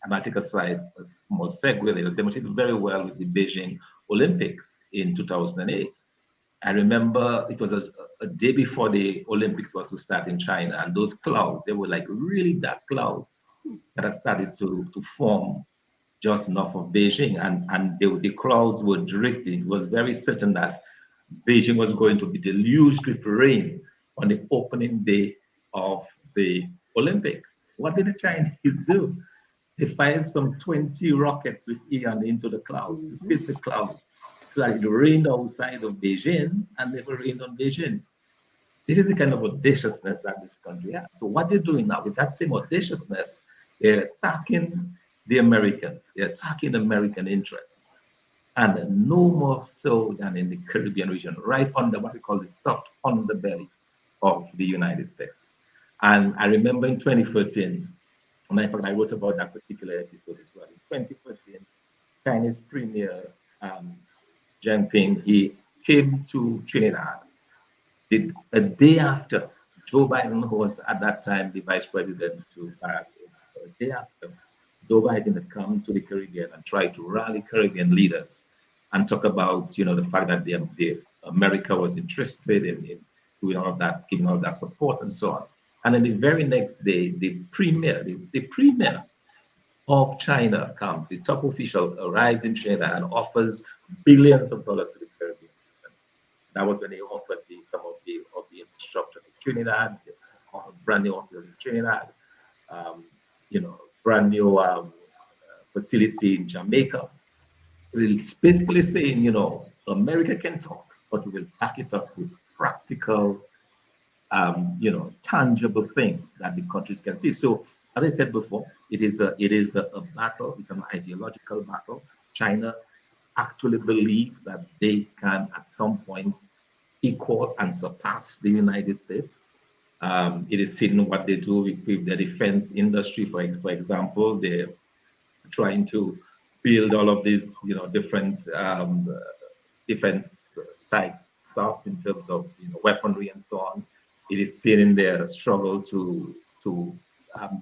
Speaker 4: I might take aside a small segue, it was demonstrated very well with the Beijing Olympics in 2008. I remember it was a day before the Olympics was to start in China, and those clouds, they were like really dark clouds that had started to form just north of Beijing, and the clouds were drifting. It was very certain that Beijing was going to be deluged with rain on the opening day of the Olympics. What did the Chinese do? They fired some 20 rockets with Ian into the clouds to sift the clouds, so that it rained outside of Beijing and never rained on Beijing. This is the kind of audaciousness that this country has. So what they're doing now with that same audaciousness, they're attacking the Americans, they're attacking American interests. And no more so than in the Caribbean region, right under what we call the soft underbelly of the United States. And I remember in 2013, and I thought I wrote about that particular episode as well. In 2014, Chinese Premier Jinping, he came to Trinidad a day after Joe Biden, who was at that time the vice president to Barack Obama, a day after Joe Biden had come to the Caribbean and tried to rally Caribbean leaders and talk about, the fact that America was interested in doing all of that, giving all of that support and so on. And then the very next day, the premier of China comes. The top official arrives in China and offers billions of dollars to the Caribbean. That was when they offered some of the infrastructure in Trinidad, brand new hospital in Trinidad, brand new facility in Jamaica. It's basically saying, America can talk, but we will back it up with practical, tangible things that the countries can see. So, as I said before, it is a battle. It's an ideological battle. China actually believes that they can, at some point, equal and surpass the United States. It is seen what they do with the defense industry. For example, they're trying to build all of these, different defense type stuff in terms of weaponry and so on. It is seen in their struggle to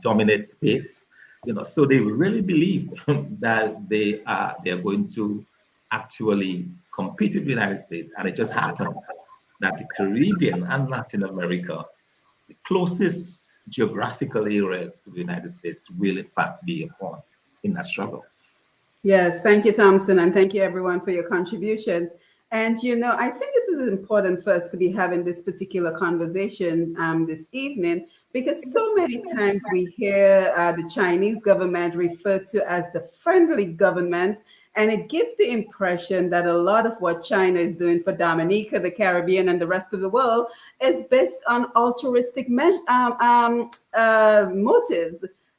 Speaker 4: dominate space. So they really believe that they're going to actually compete with the United States, and it just happens that the Caribbean and Latin America, the closest geographical areas to the United States, will in fact be a pawn in that struggle.
Speaker 1: Yes, thank you, Thompson, and thank you everyone for your contributions. And I think it is important for us to be having this particular conversation this evening, because so many times we hear the Chinese government referred to as the friendly government, and it gives the impression that a lot of what China is doing for Dominica, the Caribbean, and the rest of the world is based on altruistic motives,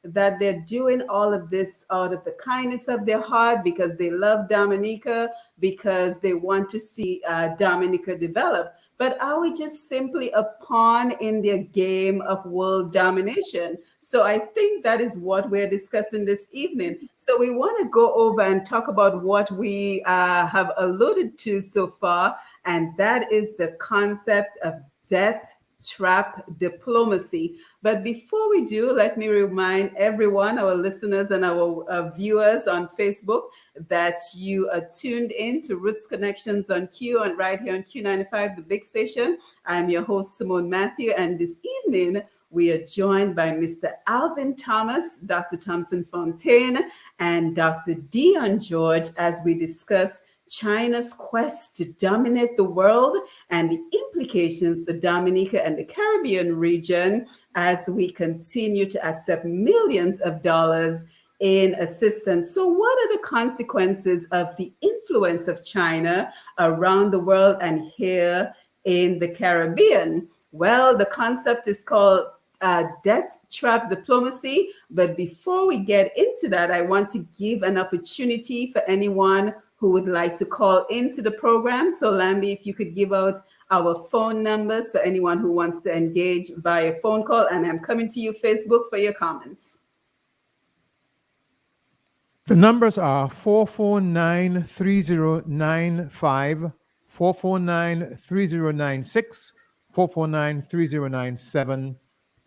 Speaker 1: that they're doing all of this out of the kindness of their heart, because they love Dominica, because they want to see Dominica develop. But are we just simply a pawn in their game of world domination? So I think that is what we're discussing this evening. So we want to go over and talk about what we have alluded to so far, and that is the concept of debt trap diplomacy. But before we do, let me remind everyone, our listeners and our viewers on Facebook, that you are tuned in to Roots Connections on Q, and right here on Q95, the big station. I'm your host, Simone Mathieu, and this evening we are joined by Mr. Alvin Thomas, Dr. Thompson Fontaine, and Dr. Dion George as we discuss China's quest to dominate the world and the implications for Dominica and the Caribbean region as we continue to accept millions of dollars in assistance. So what are the consequences of the influence of China around the world and here in the Caribbean? Well, the concept is called debt trap diplomacy. But before we get into that, I want to give an opportunity for anyone who would like to call into the program. So Lambi, if you could give out our phone numbers for anyone who wants to engage via phone call. And I'm coming to you, Facebook, for your comments.
Speaker 5: The numbers are 449-3095, 449-3096, 449-3097,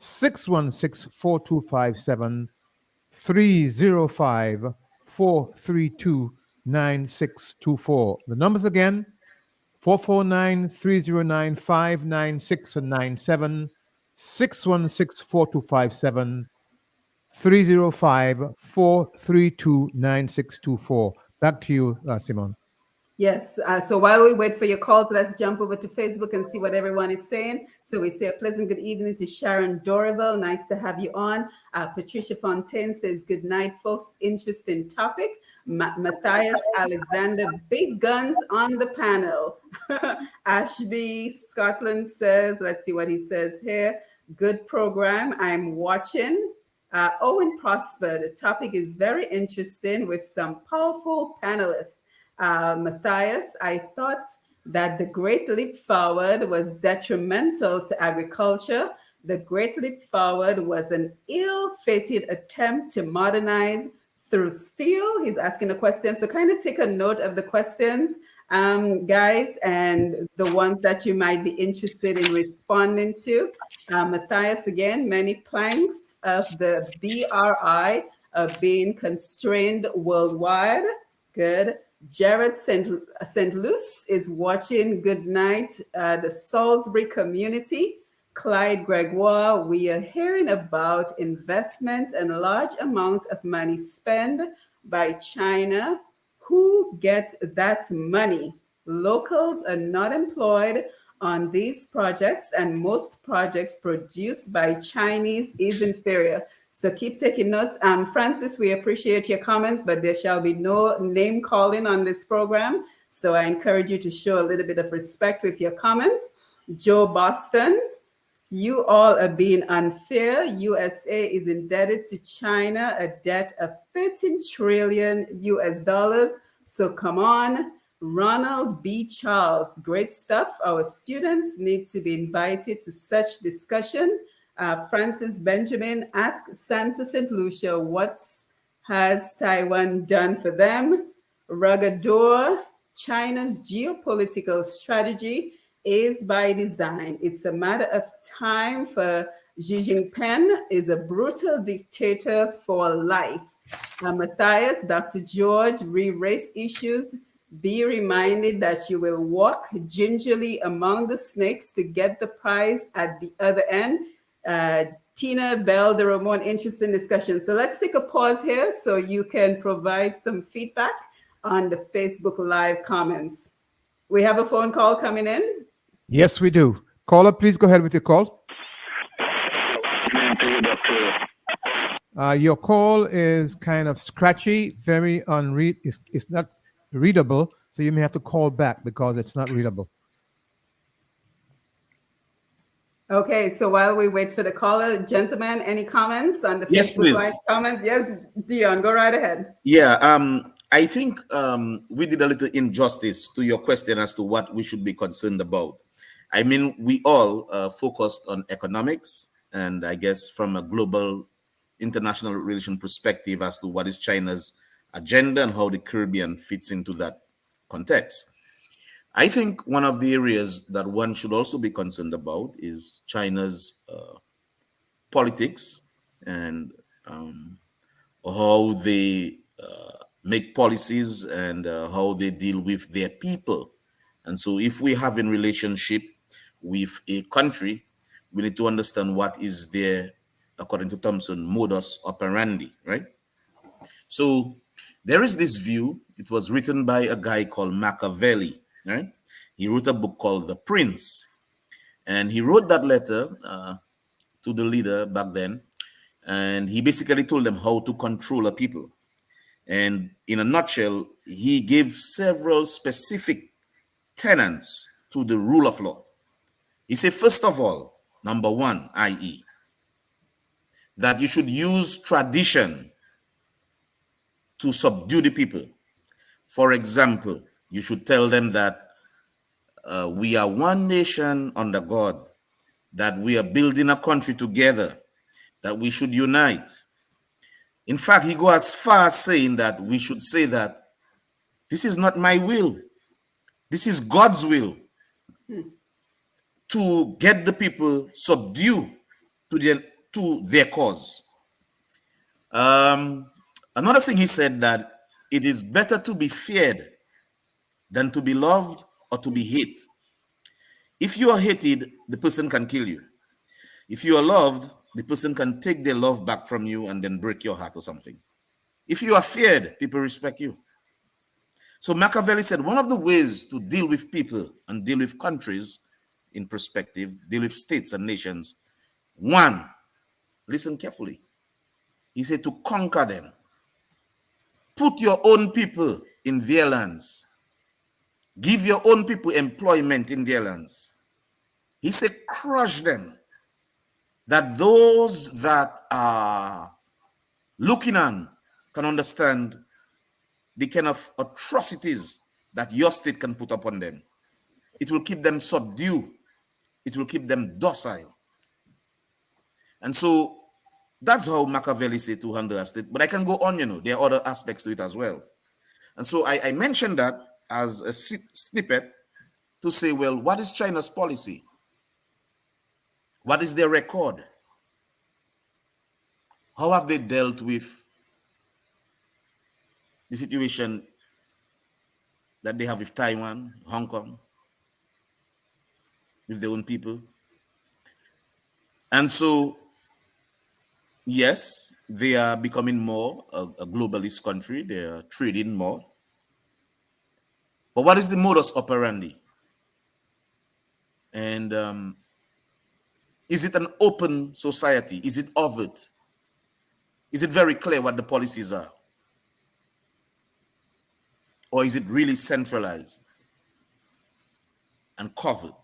Speaker 5: 616-4257, 305-432-9624. The numbers again, 449-3095-96 and 97, 616-4257, 305-432-9624. Back to you, Simone.
Speaker 1: Yes. So while we wait for your calls, let's jump over to Facebook and see what everyone is saying. So we say a pleasant good evening to Sharon Dorival. Nice to have you on. Patricia Fontaine says, good night, folks. Interesting topic. Matthias Alexander, big guns on the panel. Ashby Scotland says, let's see what he says here. Good program. I'm watching. Owen Prosper, the topic is very interesting with some powerful panelists. Matthias, I thought that the Great Leap Forward was detrimental to agriculture. The Great Leap Forward was an ill-fated attempt to modernize through steel. He's asking a question. So kind of take a note of the questions, guys, and the ones that you might be interested in responding to. Matthias, again, many planks of the BRI are being constrained worldwide. Good. Jared St. Luce is watching. Good night. The Salisbury community. Clyde Gregoire, we are hearing about investment and large amount of money spent by China. Who gets that money? Locals are not employed on these projects, and most projects produced by Chinese is inferior. So keep taking notes. Francis, we appreciate your comments, but there shall be no name calling on this program. So I encourage you to show a little bit of respect with your comments. Joe Boston, you all are being unfair. USA is indebted to China a debt of 13 trillion US dollars. So come on. Ronald B. Charles, great stuff. Our students need to be invited to such discussion. Francis Benjamin, ask Santa St. Lucia what has Taiwan done for them. Rugador, China's geopolitical strategy is by design. It's a matter of time for Xi Jinping is a brutal dictator for life. Matthias, Dr. George, race issues. Be reminded that you will walk gingerly among the snakes to get the prize at the other end. Tina Bell, the Ramon, interesting discussion. So let's take a pause here so you can provide some feedback on the Facebook Live comments. We have a phone call coming in.
Speaker 5: Yes, we do. Caller, please go ahead with your call. Your call is kind of scratchy, very it's not readable, so you may have to call back because it's not readable.
Speaker 1: Okay, so while we wait for the caller, gentlemen, any comments on the
Speaker 2: Yes,
Speaker 1: Facebook
Speaker 2: please.
Speaker 1: Live comments? Yes, Dion, go right ahead.
Speaker 2: Yeah, I think we did a little injustice to your question as to what we should be concerned about. I mean, we all focused on economics, and I guess from a global international relation perspective as to what is China's agenda and how the Caribbean fits into that context. I think one of the areas that one should also be concerned about is China's politics and how they make policies and how they deal with their people. And so if we have a relationship with a country, we need to understand what is their, according to Thompson, modus operandi, right? So there is this view. It was written by a guy called Machiavelli, right? He wrote a book called The Prince. And he wrote that letter to the leader back then. And he basically told them how to control a people. And in a nutshell, he gave several specific tenets to the rule of law. He said, first of all, number one, i.e., that you should use tradition to subdue the people. For example, you should tell them that we are one nation under God, that we are building a country together, that we should unite. In fact, he goes as far as saying that we should say that this is not my will, this is God's will to get the people subdued to their cause. Another thing he said, that it is better to be feared than to be loved or to be hated. If you are hated, the person can kill you. If you are loved, the person can take their love back from you and then break your heart or something. If you are feared, people respect you. So Machiavelli said one of the ways to deal with people and deal with countries in perspective, deal with states and nations, one, listen carefully. He said to conquer them. Put your own people in their lands. Give your own people employment in their lands. He said crush them, that those that are looking on can understand the kind of atrocities that your state can put upon them. It will keep them subdued. It will keep them docile. And so that's how Machiavelli said to handle a state. But I can go on, there are other aspects to it as well. And so I mentioned that as a snippet to say, well, what is China's policy? What is their record? How have they dealt with the situation that they have with Taiwan, Hong Kong, with their own people. And so, yes, they are becoming more a globalist country. They are trading more. But what is the modus operandi? And is it an open society? Is it overt? Is it very clear what the policies are? Or is it really centralized and covered?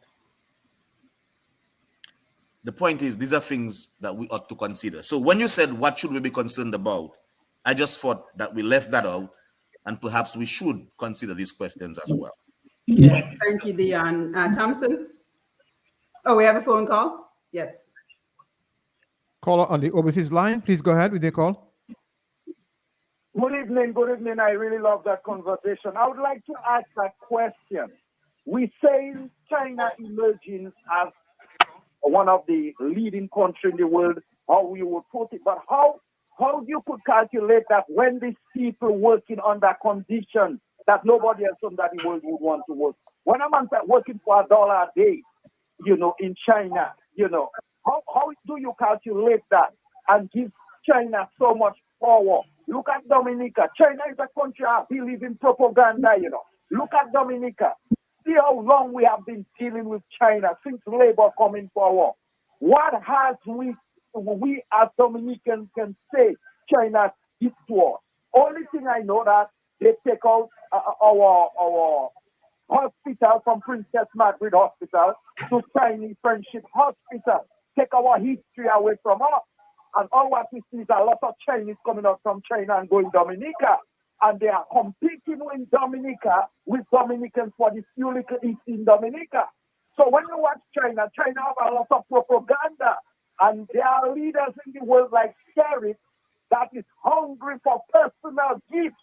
Speaker 2: The point is, these are things that we ought to consider. So when you said, what should we be concerned about? I just thought that we left that out, and perhaps we should consider these questions as well.
Speaker 1: Yes, thank you, Dion. Thompson? Oh, we have a phone call? Yes.
Speaker 5: Caller on the overseas line, please go ahead with your call.
Speaker 6: Good evening, good evening. I really love that conversation. I would like to ask a question. We say China emerging as one of the leading countries in the world, how we would put it, but how you could calculate that when these people working under conditions that nobody else in that the world would want to work. When a man working for $1 a day, in China, how do you calculate that and give China so much power? Look at Dominica. China is a country I believe in propaganda, Look at Dominica. See how long we have been dealing with China since labor coming power. What has we as Dominicans can say China did to us? Only thing I know that they take out our hospital from Princess Margaret Hospital to Chinese Friendship Hospital. Take our history away from us. And all what we see is a lot of Chinese coming out from China and going Dominica. And they are competing with Dominica, with Dominicans for the few little east in Dominica. So when you watch China have a lot of propaganda. And there are leaders in the world like Sheriff that is hungry for personal gifts.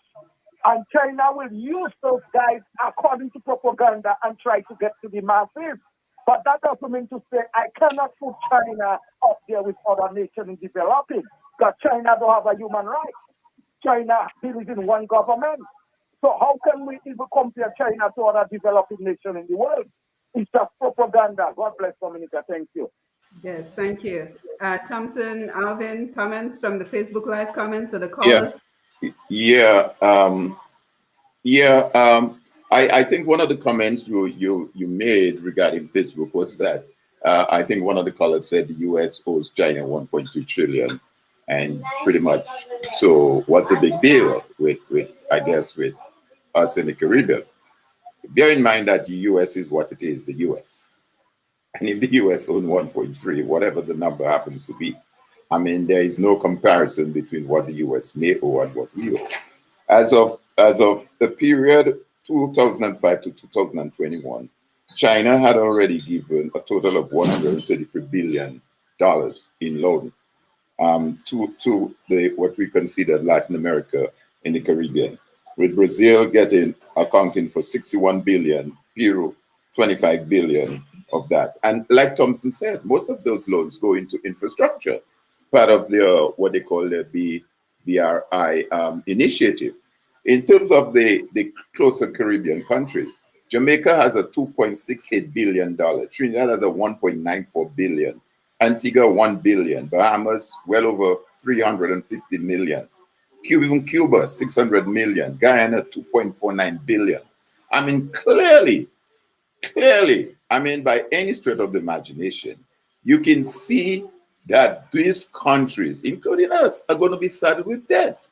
Speaker 6: And China will use those guys according to propaganda and try to get to the masses. But that doesn't mean to say I cannot put China up there with other nations in developing, because China don't have a human right. China believes in one government. So how can we even compare China to other developing nations in the world? It's just propaganda. God bless Dominica. Thank you.
Speaker 1: Yes, thank you. Thompson, Alvin, comments from the Facebook Live comments of the callers?
Speaker 3: I think one of the comments you made regarding Facebook was that I think one of the callers said the U.S. owes China 1.2 trillion, and pretty much. So what's the big deal with us in the Caribbean? Bear in mind that the U.S. is what it is, the U.S. And if the U.S. owns 1.3, whatever the number happens to be, I mean, there is no comparison between what the U.S. may owe and what we owe. As of the period 2005 to 2021, China had already given a total of $133 billion in loan to what we consider Latin America and the Caribbean, with Brazil accounting for 61 billion, Peru 25 billion of that. And like Thompson said, most of those loans go into infrastructure, part of what they call the BRI initiative. In terms of the closer Caribbean countries, Jamaica has a $2.68 billion, Trinidad has a $1.94 billion, Antigua $1 billion, Bahamas well over 350 million, even Cuba 600 million, Guyana 2.49 billion. I mean, clearly, I mean, by any stretch of the imagination, you can see that these countries, including us, are going to be saddled with debt.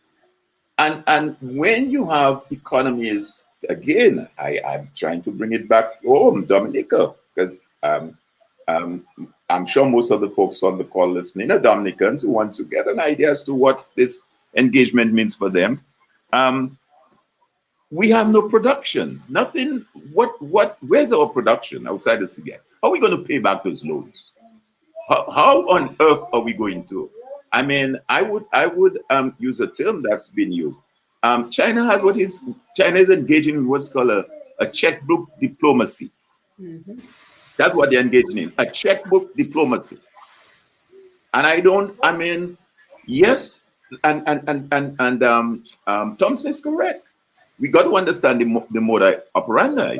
Speaker 3: And when you have economies, again, I'm trying to bring it back home, Dominica, because I'm sure most of the folks on the call listening are Dominicans who want to get an idea as to what this engagement means for them. We have no production, nothing. Where's our production outside the CBI? How are we going to pay back those loans? How on earth are we going to? I mean, I would use a term that's been used. China is engaging in what's called a checkbook diplomacy. Mm-hmm. That's what they're engaging in, a checkbook diplomacy. And yes, and Thompson is correct. we got to understand the modus operandi.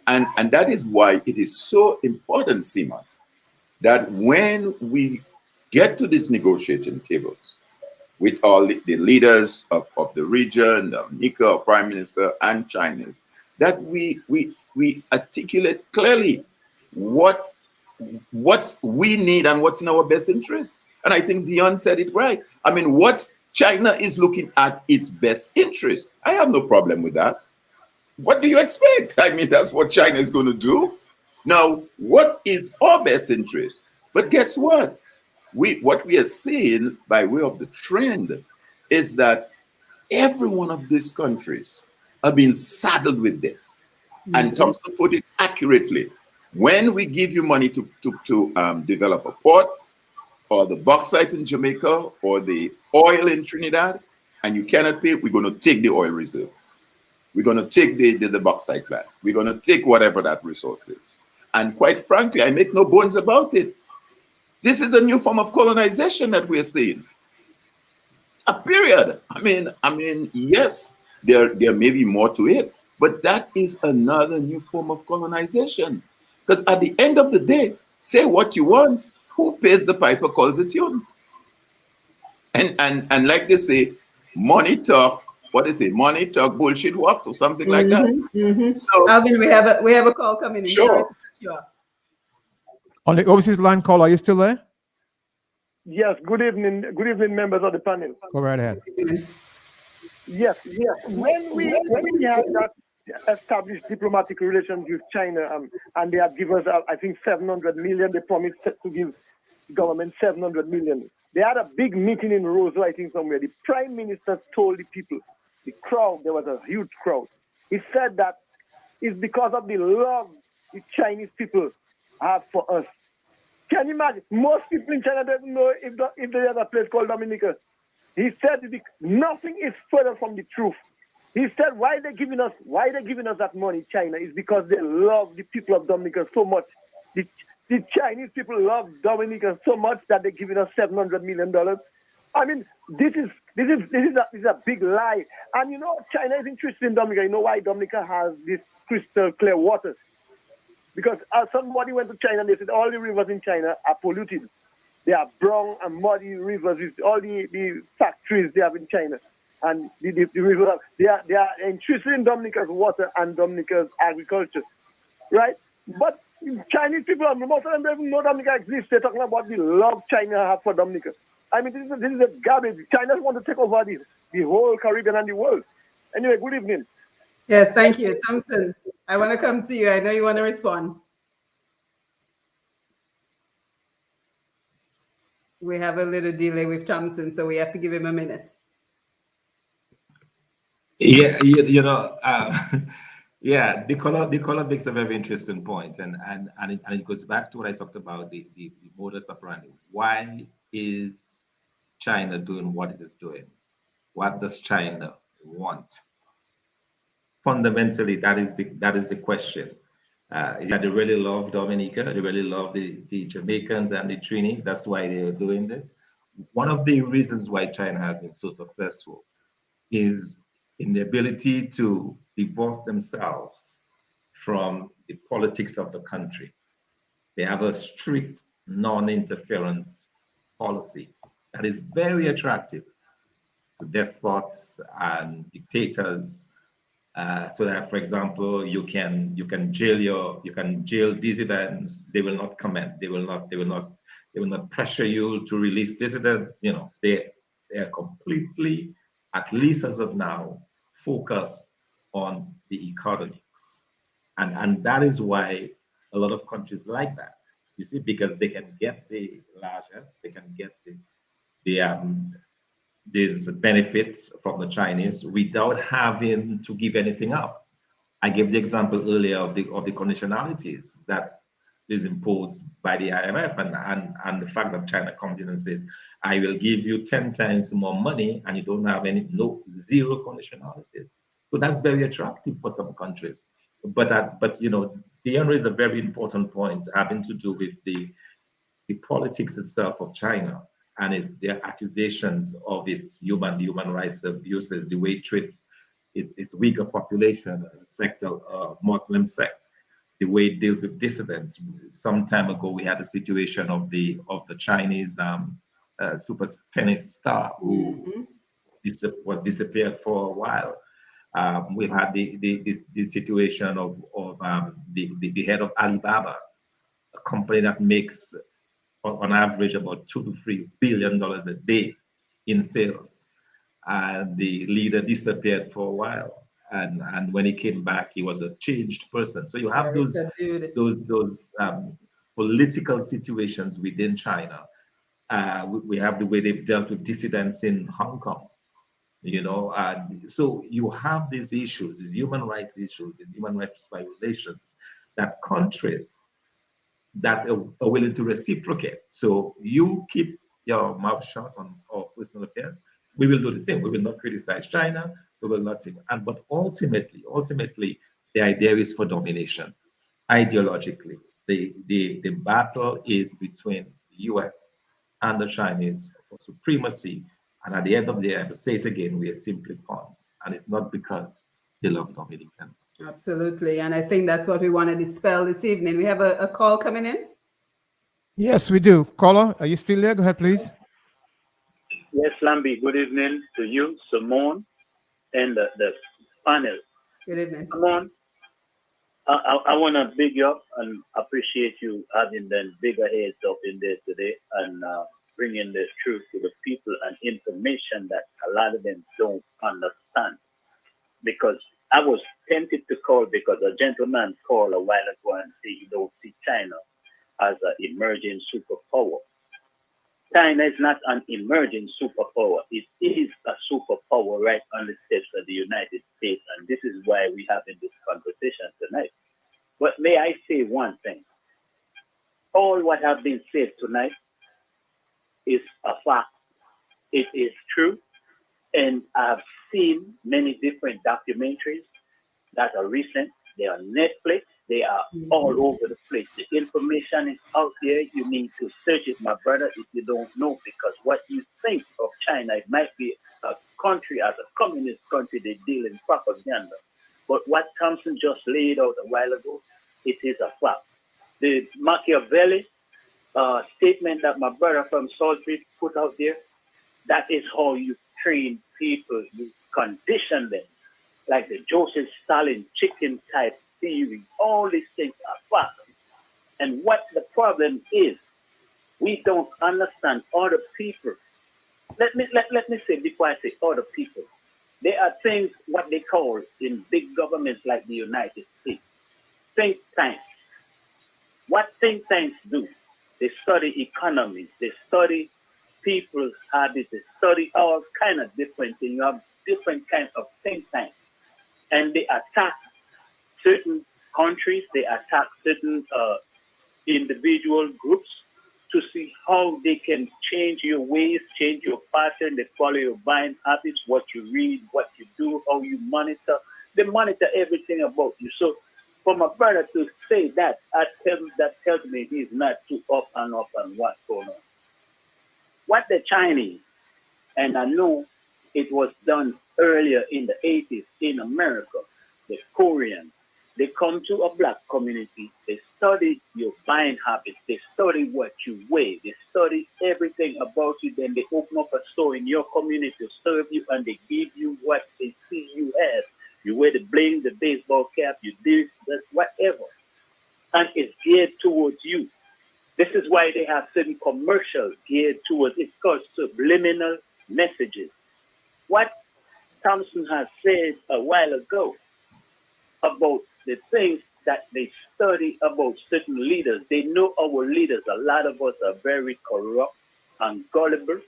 Speaker 3: And that is why it is so important, Simon, that when we get to these negotiating tables with all the leaders of the region, Nika, Prime Minister, and China, that we articulate clearly what we need and what's in our best interest. And I think Dion said it right. I mean, what China is looking at its best interest. I have no problem with that. What do you expect? I mean, that's what China is going to do. Now, what is our best interest? But guess what? What we are seeing by way of the trend is that every one of these countries are being saddled with debt. And Thompson put it accurately. When we give you money to develop a port, or the bauxite in Jamaica, or the oil in Trinidad, and you cannot pay, we're going to take the oil reserve. We're going to take the bauxite plant. We're going to take whatever that resource is. And quite frankly, I make no bones about it. This is a new form of colonization that we're seeing. A period. I mean, yes, there may be more to it, but that is another new form of colonization. Because at the end of the day, say what you want, who pays the piper calls the tune. And like they say, money talk, what they say, money talk, bullshit walk, or something like that.
Speaker 1: So, Alvin, we have a call coming in.
Speaker 3: Sure.
Speaker 5: On the overseas line call, are you still there?
Speaker 6: Yes, good evening, members of the panel.
Speaker 5: Go right ahead.
Speaker 6: Yes. When we had that established diplomatic relations with China, and they had given us, I think, 700 million. They promised to give the government 700 million. They had a big meeting in Roseville, I think, somewhere. The prime minister told the people, the crowd, there was a huge crowd. He said that it's because of the love the Chinese people have for us. Can you imagine? Most people in China don't know if there's a place called Dominica. He said nothing is further from the truth. He said why they're giving us that money, China, is because they love the people of Dominica so much. The Chinese people love Dominica so much that they're giving us $700 million. I mean, this is a big lie. And you know, China is interested in Dominica. You know why Dominica has this crystal clear water? Because somebody went to China and they said all the rivers in China are polluted. They are brown and muddy rivers with all the factories they have in China. And the rivers, they are interested in Dominica's water and Dominica's agriculture, right? But Chinese people, most of them don't even know Dominica exists. They're talking about the love China has for Dominica. I mean, this is a garbage. China wants to take over the whole Caribbean and the world. Anyway, good evening.
Speaker 1: Yes, thank you. Thompson, I want to come to you. I know you want to respond. We have a little delay with Thompson, so we have to give him a minute.
Speaker 4: Yeah, yeah, the color makes a very interesting point, and it goes back to what I talked about, the modus operandi. Why is China doing what it is doing? What does China want? Fundamentally, that is the question. Is that they really love Dominica? They really love the Jamaicans and the Trinis. That's why they are doing this. One of the reasons why China has been so successful is in the ability to divorce themselves from the politics of the country. They have a strict non-interference policy that is very attractive to despots and dictators. So that, for example, you can jail dissidents. They will not comment. They will not pressure you to release dissidents. You know, they are completely, at least as of now, focused on the economics, and that is why a lot of countries like that. You see, because they can get the largesse, they can get these benefits from the Chinese without having to give anything up. I gave the example earlier of the conditionalities that is imposed by the IMF and the fact that China comes in and says, I will give you 10 times more money and you don't have zero conditionalities. So that's very attractive for some countries. But you know, Dion raised a very important point having to do with the politics itself of China and their accusations of its human rights abuses, the way it treats its weaker population sector, Muslim sect, the way it deals with dissidents. Some time ago, we had a situation of the Chinese super tennis star who was disappeared for a while. We've had the situation of the head of Alibaba, a company that makes on average about $2 to $3 billion a day in sales. And the leader disappeared for a while. And when he came back, he was a changed person. So you have those political situations within China. We have the way they've dealt with dissidents in Hong Kong. So you have these issues, these human rights issues, these human rights violations that countries that are willing to reciprocate. So you keep your mouth shut on our personal affairs. We will do the same. We will not criticize China. We will not take, but ultimately, the idea is for domination. Ideologically, the battle is between the US and the Chinese for supremacy. And at the end of the day, I will say it again, we are simply pawns. And it's not because they love Dominicans.
Speaker 1: Absolutely. And I think that's what we want to dispel this evening. We have a call coming in.
Speaker 5: Yes, we do. Caller, are you still there? Go ahead, please.
Speaker 7: Yes, Lambi, good evening to you, Simone, and the panel.
Speaker 1: Good evening.
Speaker 7: Simone, I want to big you up and appreciate you having them bigger heads up in there today and bringing the truth to the people and information that a lot of them don't understand. Because I was tempted to call because a gentleman called a while ago and said you don't see China as an emerging superpower. China is not an emerging superpower. It is a superpower right on the steps of the United States. And this is why we're having this conversation tonight. But may I say one thing? All what have been said tonight is a fact. It is true. And I've seen many different documentaries that are recent. They are Netflix. They are all over the place. The information is out there. You need to search it, my brother, if you don't know, because what you think of China, it might be a country, as a communist country, they deal in propaganda. But what Thompson just laid out a while ago, it is a fact. The Machiavelli statement that my brother from Salisbury put out there, that is how you train people, you condition them. Like the Joseph Stalin chicken type theory, all these things are facts. And what the problem is, we don't understand other people. Let me say before I say other people, there are things what they call in big governments like the United States, think tanks. What think tanks do? They study economies, they study people's habits, they study all kind of different things. You have different kinds of think tanks. And they attack certain countries, they attack certain individual groups to see how they can change your ways, change your pattern, they follow your buying habits, what you read, what you do, how you monitor. They monitor everything about you. So for my brother to say that, that tells me he's not too up and what's going on. What the Chinese, and I know it was done earlier in the 80s in America, the Koreans, they come to a black community, they study your buying habits, they study what you weigh, they study everything about you, then they open up a store in your community to serve you and they give you what they see you as. You wear the bling, the baseball cap, you do this, whatever. And it's geared towards you. This is why they have certain commercials geared towards, it's called subliminal messages. What Thompson has said a while ago about the things that they study about certain leaders. They know our leaders. A lot of us are very corrupt and gullible,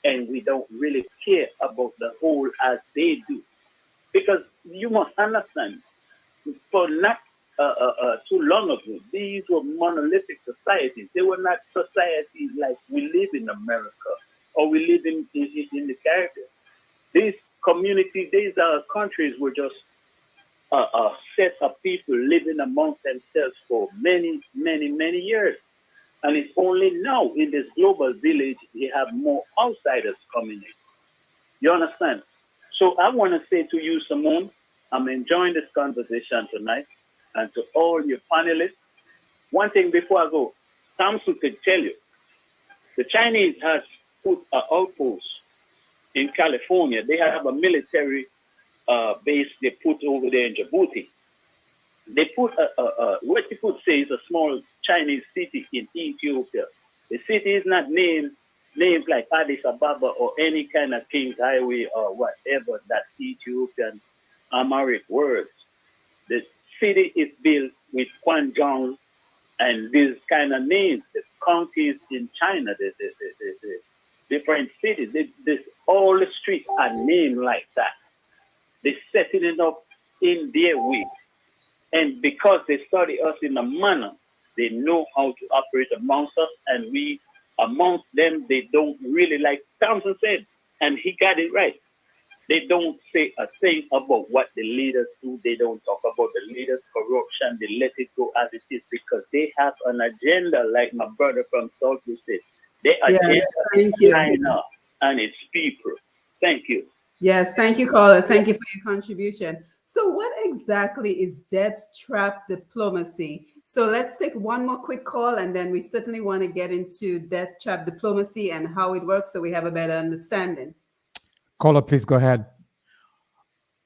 Speaker 7: and we don't really care about the whole as they do. Because you must understand, for not too long ago, these were monolithic societies. They were not societies like we live in America or we live in the Caribbean. These communities, these countries were just a set of people living amongst themselves for many, many, many years. And it's only now in this global village they have more outsiders coming in. You understand? So I want to say to you, Simone, I'm enjoying this conversation tonight, and to all your panelists. One thing before I go, Thompson could tell you, the Chinese has put an outpost in California. They have a military base they put over there in Djibouti. They put what you could say is a small Chinese city in Ethiopia. The city is not named names like Addis Ababa or any kind of King's Highway or whatever that Ethiopian Amharic words. The city is built with Kwanzhong and these kind of names. The counties in China, the different cities, all the streets are named like that. They're setting it up in their way. And because they study us in a manner, they know how to operate amongst us, and we amongst them, they don't really, like Thompson said, and he got it right. They don't say a thing about what the leaders do. They don't talk about the leaders' corruption. They let it go as it is because they have an agenda, like my brother from South said. Their agenda is China and its people. Thank you.
Speaker 1: Yes, thank you, caller. Thank you for your contribution. So what exactly is debt trap diplomacy? So let's take one more quick call, and then we certainly want to get into debt trap diplomacy and how it works so we have a better understanding.
Speaker 5: Caller, please go ahead.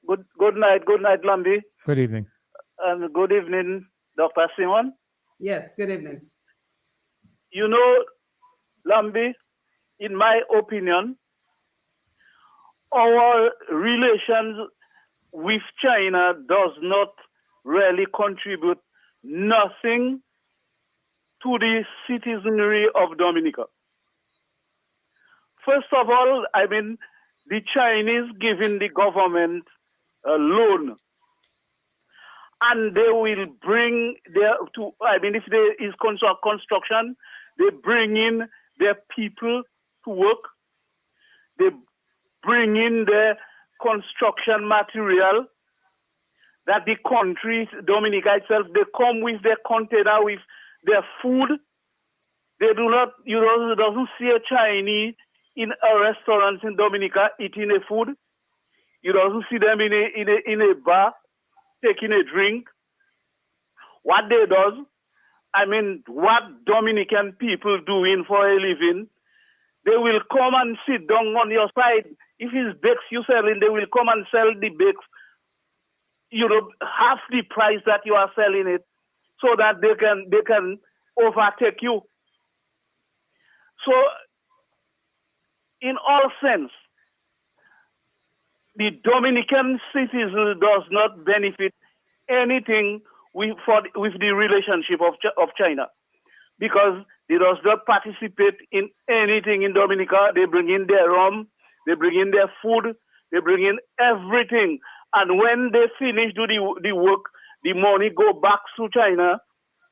Speaker 6: Good night, Lambi.
Speaker 5: Good evening.
Speaker 6: And good evening, Dr. Simone.
Speaker 1: Yes, good evening.
Speaker 6: You know, Lambi, in my opinion, our relations with China does not really contribute nothing to the citizenry of Dominica. First of all, I mean, the Chinese giving the government a loan, and they will bring if there is construction, they bring in their people to work. They bring in the construction material that the country, Dominica itself, they come with their container with their food. They do not, you doesn't see a Chinese in a restaurant in Dominica eating a food. You doesn't see them in a bar taking a drink. What they does, I mean, what Dominican people doing for a living, they will come and sit down on your side. If it's bakes you're selling, they will come and sell the bakes, half the price that you are selling it, so that they can overtake you. So, in all sense, the Dominican citizen does not benefit anything with the relationship of China, because they does not participate in anything in Dominica. They bring in their rum, they bring in their food, they bring in everything. And when they finish do the work, the money go back to China,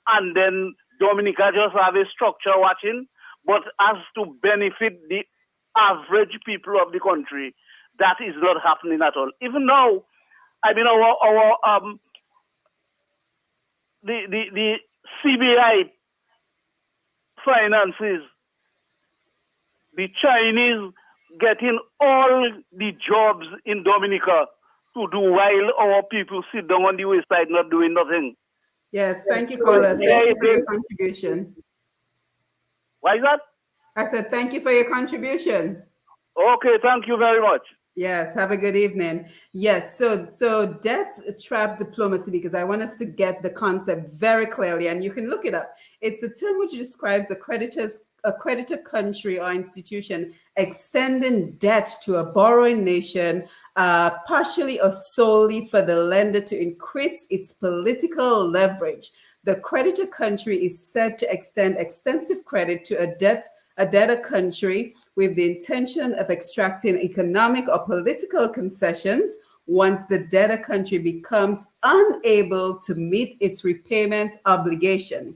Speaker 6: and then Dominica just have a structure watching. But as to benefit the average people of the country, that is not happening at all. Even now, I mean, the CBI finances the Chinese getting all the jobs in Dominica to do while our people sit down on the wayside not doing nothing.
Speaker 1: Yes, thank you, caller. Thank you for your contribution.
Speaker 6: Why is that?
Speaker 1: I said thank you for your contribution.
Speaker 6: Okay, thank you very much.
Speaker 1: Yes, have a good evening. Yes, so debt trap diplomacy, because I want us to get the concept very clearly, and you can look it up. It's a term which describes a creditor country or institution extending debt to a borrowing nation, partially or solely for the lender to increase its political leverage. The creditor country is said to extend extensive credit to a debtor country with the intention of extracting economic or political concessions once the debtor country becomes unable to meet its repayment obligation.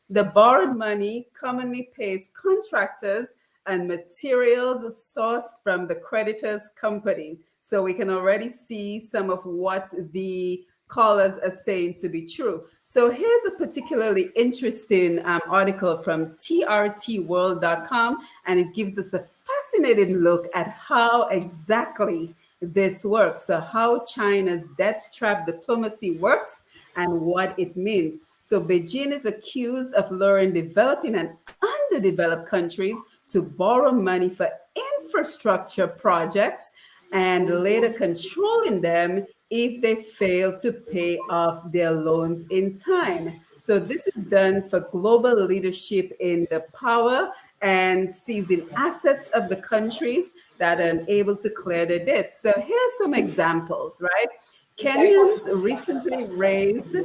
Speaker 1: The borrowed money commonly pays contractors and materials sourced from the creditor's companies. So we can already see some of what the callers are saying to be true. So here's a particularly interesting article from trtworld.com, and it gives us a fascinating look at how exactly this works. So how China's debt trap diplomacy works and what it means. So Beijing is accused of luring developing and underdeveloped countries to borrow money for infrastructure projects and later controlling them if they fail to pay off their loans in time. So this is done for global leadership in the power and seizing assets of the countries that are unable to clear their debts. So here's some examples, right? Kenyans recently raised,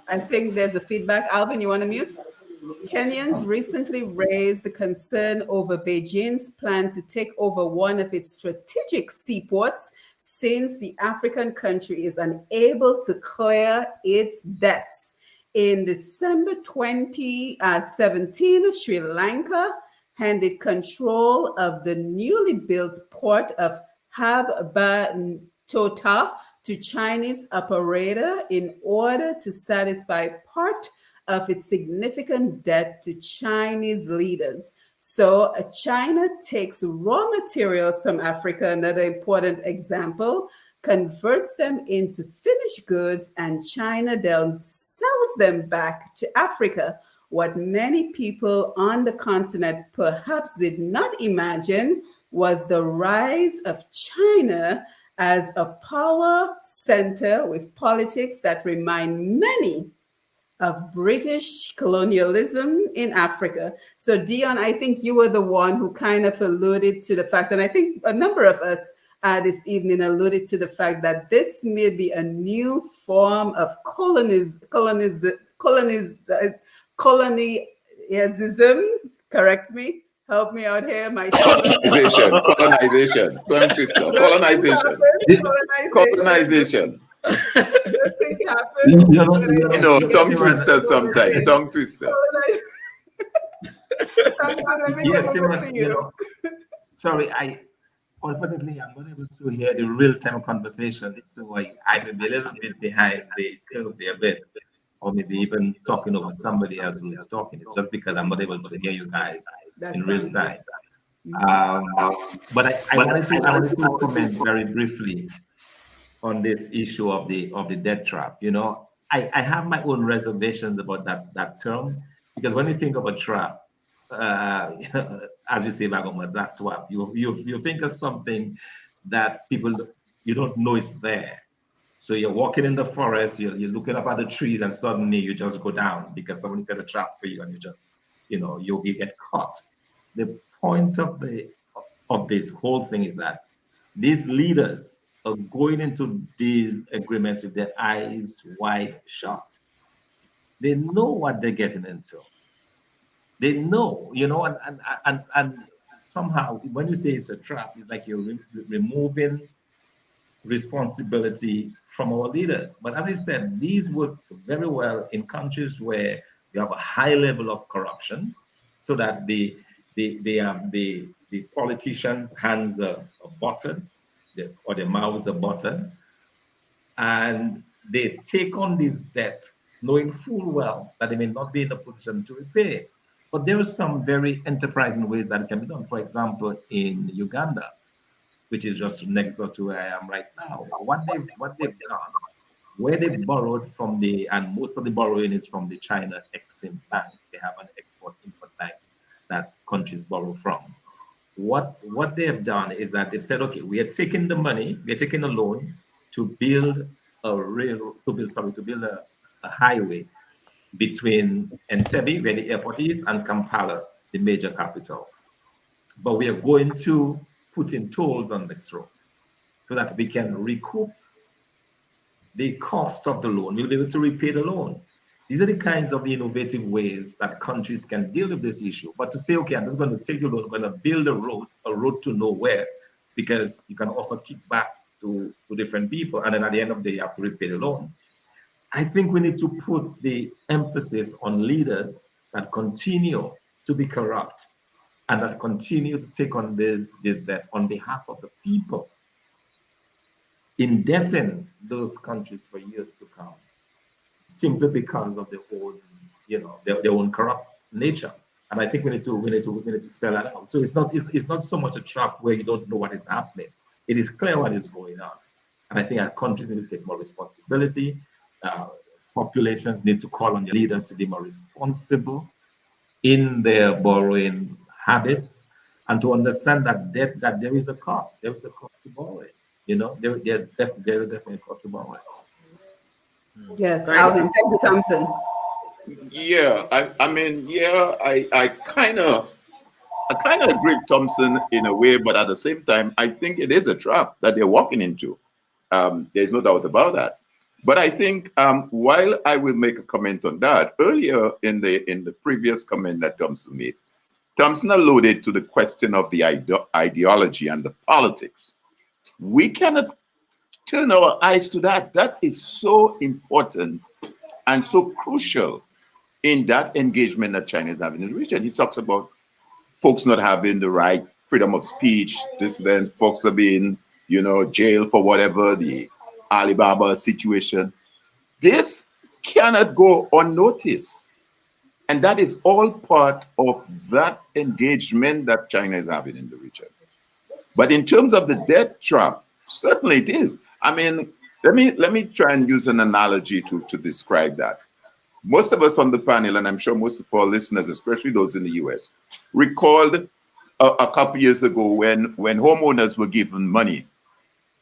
Speaker 1: I think there's a feedback. Alvin, you want to mute? Kenyans recently raised the concern over Beijing's plan to take over one of its strategic seaports since the African country is unable to clear its debts. In December 2017, Sri Lanka handed control of the newly built port of Habbatota to Chinese operator in order to satisfy part of its significant debt to Chinese leaders. So China takes raw materials from Africa, another important example, converts them into finished goods, and China then sells them back to Africa. What many people on the continent perhaps did not imagine was the rise of China as a power center with politics that remind many of British colonialism in Africa. So Dion, I think you were the one who kind of alluded to the fact, and I think a number of us this evening alluded to the fact that this may be a new form of colonialism. Correct me. Help me out here.
Speaker 3: Colonization. Tongue twister. Colonization. Tongue twister sometimes. Tongue twister.
Speaker 4: Yes, Simone, sorry, unfortunately, I'm not able to hear the real-time conversation, so I may be a little bit behind the curve there a bit, or maybe even talking over somebody else who is talking. It's just because I'm not able to hear you guys in real time. But I wanted to comment very briefly on this issue of the debt trap. I have my own reservations about that term, because when you think of a trap, as we say back on Mazak trap, you think of something that you don't know is there. So you're walking in the forest, you're looking up at the trees, and suddenly you just go down because somebody set a trap for you, and you just you get caught. The point of this whole thing is that these leaders are going into these agreements with their eyes wide shut. They know what they're getting into. They know, and somehow when you say it's a trap, it's like you're removing responsibility from our leaders. But as I said, these work very well in countries where you have a high level of corruption, so that the politicians' hands are buttered, or their mouths are buttered, and they take on this debt knowing full well that they may not be in a position to repay it. But there are some very enterprising ways that it can be done. For example, in Uganda, which is just next door to where I am right now, what they've done, where they borrowed from and most of the borrowing is from the China Exim Bank. They have an export-import bank that countries borrow from. What they have done is that they've said, okay, we are taking the money, we are taking a loan to build a highway between Entebbe, where the airport is, and Kampala, the major capital. But we are going to put in tolls on this road so that we can recoup the cost of the loan. We'll be able to repay the loan. These are the kinds of innovative ways that countries can deal with this issue. But to say, okay, I'm just going to take the loan, I'm going to build a road to nowhere, because you can offer kickbacks to different people, and then at the end of the day, you have to repay the loan. I think we need to put the emphasis on leaders that continue to be corrupt and that continue to take on this debt on behalf of the people, indebting those countries for years to come, simply because of their own corrupt nature. And I think we need to spell that out. So it's not so much a trap where you don't know what is happening. it is clear what is going on. And I think our countries need to take more responsibility. Populations need to call on their leaders to be more responsible in their borrowing habits, and to understand that there is a cost. There is a cost to borrowing. There's definitely a cost to borrowing.
Speaker 1: Yes, Alvin. Thank you, Thompson.
Speaker 3: Yeah, I kind of agree with Thompson in a way, but at the same time, I think it is a trap that they're walking into. There's no doubt about that. But I think while I will make a comment on that, earlier in the previous comment that Thompson made, Thompson alluded to the question of the ideology and the politics. We cannot turn our eyes to that. That is so important and so crucial in that engagement that China is having in the region. He talks about folks not having the right freedom of speech, dissident, folks are being, jailed for whatever, the Alibaba situation. This cannot go unnoticed. And that is all part of that engagement that China is having in the region. But in terms of the debt trap, certainly it is. I mean, let me try and use an analogy to describe that. Most of us on the panel, and I'm sure most of our listeners, especially those in the US, recalled a couple years ago when homeowners were given money.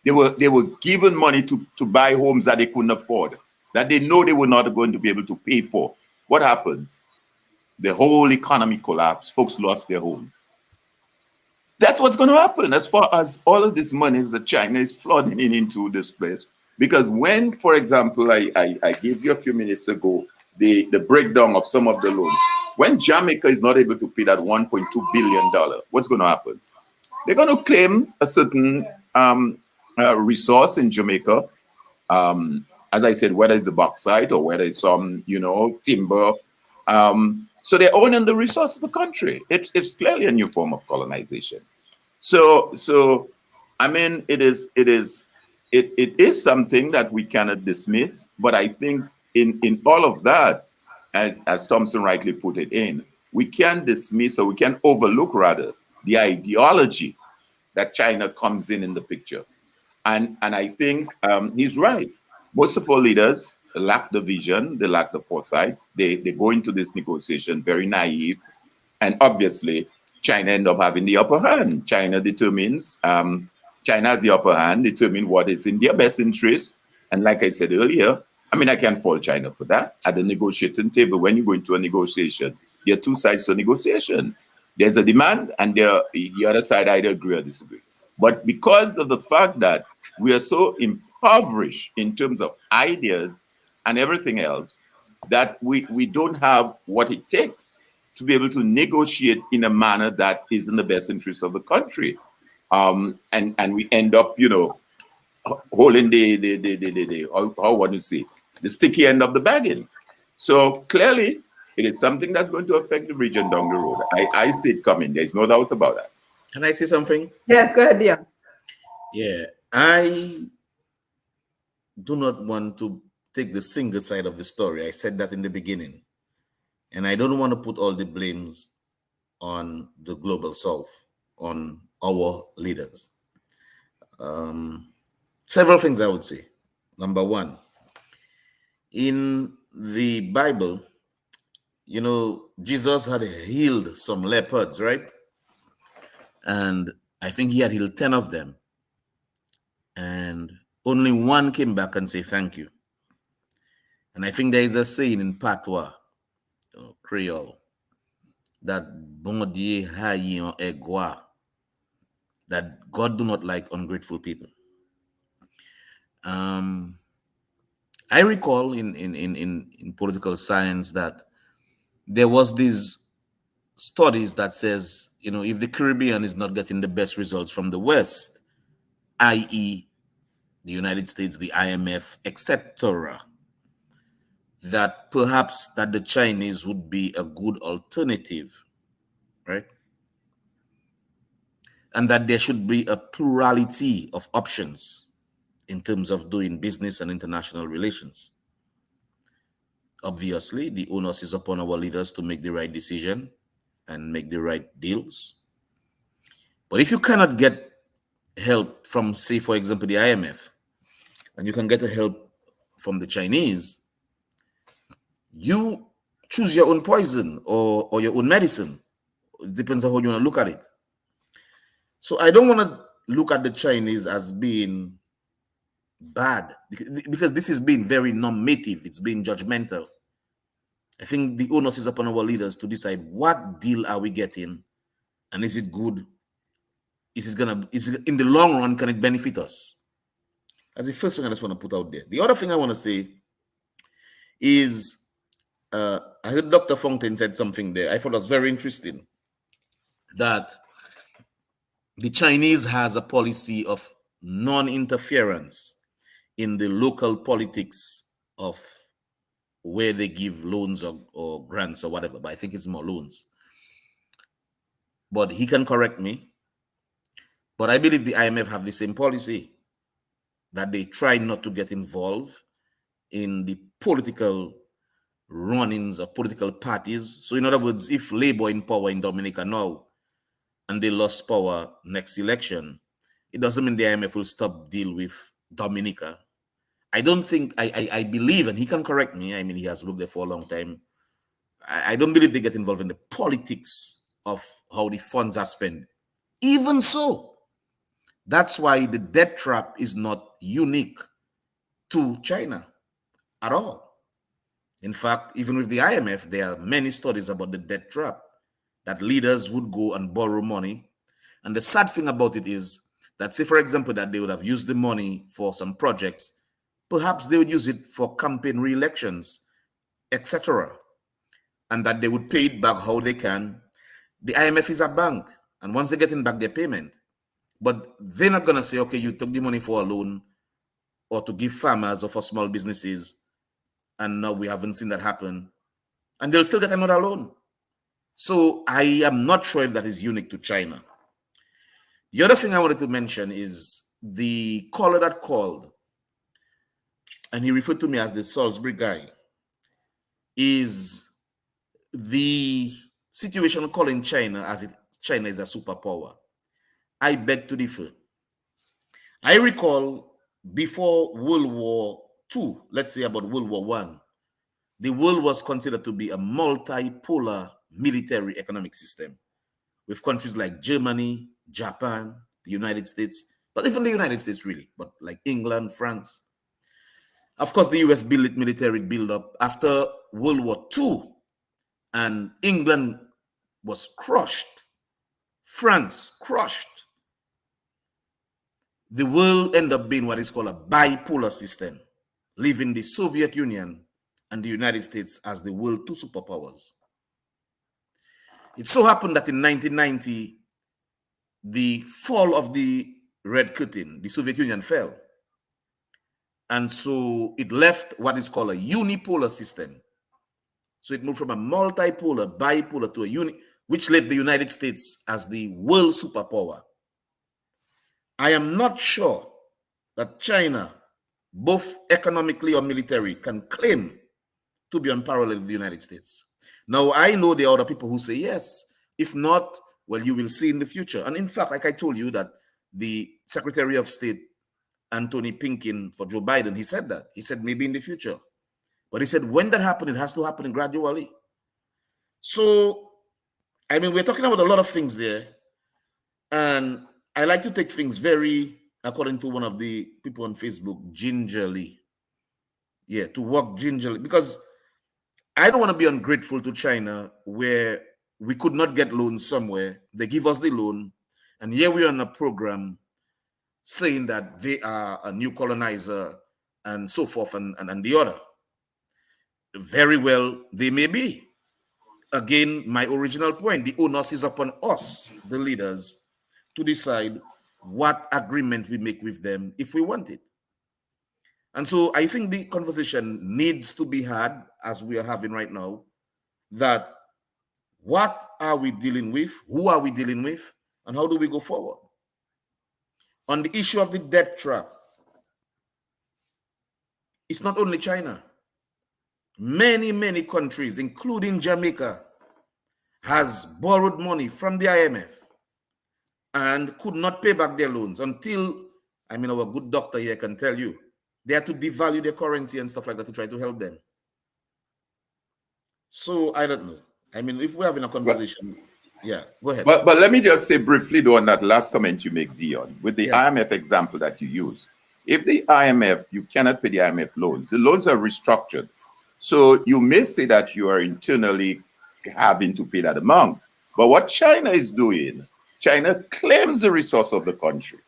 Speaker 3: They were given money to buy homes that they couldn't afford, that they know they were not going to be able to pay for. What happened? The whole economy collapsed. Folks lost their home. That's what's going to happen as far as all of this money that China is flooding into this place. Because when, for example, I gave you a few minutes ago the breakdown of some of the loans. When Jamaica is not able to pay that $1.2 billion, what's going to happen? They're going to claim a certain resource in Jamaica. As I said, whether it's the bauxite or whether it's some, timber. So they're owning the resource of the country. It's clearly a new form of colonization. So I mean, it is something that we cannot dismiss. But I think in all of that, and as Thompson rightly put it in, we can dismiss, or we can overlook rather, the ideology that China comes in the picture. And I think he's right. Most of our leaders lack the vision, they lack the foresight. They go into this negotiation very naive. And obviously, China end up having the upper hand. China has the upper hand, determine what is in their best interest. And like I said earlier, I mean, I can't fault China for that. At the negotiating table, when you go into a negotiation, there are two sides to a negotiation. There's a demand, and the other side either agree or disagree. But because of the fact that we are so impoverished in terms of ideas and everything else, that we don't have what it takes to be able to negotiate in a manner that is in the best interest of the country. And we end up, holding the sticky end of the bargain. So clearly, it is something that's going to affect the region down the road. I see it coming. There's no doubt about that.
Speaker 2: Can I say something?
Speaker 1: Yes, go ahead, Dion.
Speaker 2: Yeah, I do not want to take the single side of the story. I said that in the beginning. And I don't want to put all the blames on the global south, on our leaders. Several things I would say. Number one, in the Bible, Jesus had healed some leopards, right? And I think he had healed 10 of them. And only one came back and say thank you. And I think there is a saying in Patois, Creole, that bon Dieu haït un égoi, that God do not like ungrateful people. I recall in political science that there was these studies that says, if the Caribbean is not getting the best results from the West, i.e. the United States, the IMF, etc., that perhaps that the Chinese would be a good alternative, right? And that there should be a plurality of options in terms of doing business and international relations. Obviously, the onus is upon our leaders to make the right decision and make the right deals. But if you cannot get help from, say, for example, the IMF, and you can get a help from the Chinese, you choose your own poison or your own medicine. It depends on how you want to look at it. So I don't want to look at the Chinese as being bad, because this is being very normative. It's being judgmental. I think the onus is upon our leaders to decide what deal are we getting, and is it good? Is it in the long run, can it benefit us? That's the first thing I just want to put out there. The other thing I want to say is, I heard Dr. Fontaine said something there. I thought it was very interesting, that the Chinese has a policy of non-interference in the local politics of where they give loans or grants or whatever, but I think it's more loans. But he can correct me. But I believe the IMF have the same policy, that they try not to get involved in the political run-ins of political parties. So in other words, if Labour in power in Dominica now and they lost power next election, it doesn't mean the IMF will stop deal with Dominica. I don't think, I believe, and he can correct me, I mean, he has worked there for a long time, I don't believe they get involved in the politics of how the funds are spent. Even so, that's why the debt trap is not unique to China at all. In fact, even with the IMF, there are many studies about the debt trap, that leaders would go and borrow money. And the sad thing about it is that, say, for example, that they would have used the money for some projects, perhaps they would use it for campaign re-elections, etc., and that they would pay it back how they can. The IMF is a bank, and once they're getting back their payment, but they're not going to say, okay, you took the money for a loan or to give farmers or for small businesses, and now we haven't seen that happen, and they'll still get another loan. So I am not sure if that is unique to China. The other thing I wanted to mention is the caller that called, and he referred to me as the Salisbury guy, is the situation calling China as if China is a superpower. I beg to differ. I recall before World War II, let's say about World War I, the world was considered to be a multipolar military economic system with countries like Germany, Japan, the United States, not even the United States really, but like England, France. Of course, the US military build-up after World War II, and England was crushed, France crushed. The world ended up being what is called a bipolar system, leaving the Soviet Union and the United States as the world two superpowers. It so happened that in 1990, the fall of the Red Curtain, the Soviet Union fell. And so it left what is called a unipolar system. So it moved from a multipolar, bipolar to a which left the United States as the world superpower. I am not sure that China, both economically or military, can claim to be unparalleled with the United States. Now, I know there are other people who say yes. If not, well, you will see in the future. And in fact, like I told you, that the Secretary of State, Anthony Pinkin, for Joe Biden, he said that. He said maybe in the future. But he said when that happens, it has to happen gradually. So, I mean, we're talking about a lot of things there. And I like to take things very, according to one of the people on Facebook, gingerly. Yeah, to work gingerly. Because I don't want to be ungrateful to China where we could not get loans somewhere. They give us the loan. And here we are on a program saying that they are a new colonizer and so forth and the other. Very well, they may be. Again, my original point, the onus is upon us, the leaders, to decide what agreement we make with them if we want it. And so I think the conversation needs to be had, as we are having right now, that what are we dealing with, who are we dealing with, and how do we go forward? On the issue of the debt trap, it's not only China. Many, many countries, including Jamaica, has borrowed money from the IMF and could not pay back their loans until, I mean, our good doctor here can tell you, they had to devalue their currency and stuff like that to try to help them. So I don't know. I mean, if we're having a conversation, yeah, go ahead.
Speaker 3: But let me just say briefly though on that last comment you make, Dion, with the IMF example that you use. If the IMF, you cannot pay the IMF loans, the loans are restructured. So you may say that you are internally having to pay that amount. But what China is doing, China claims the resource of the country.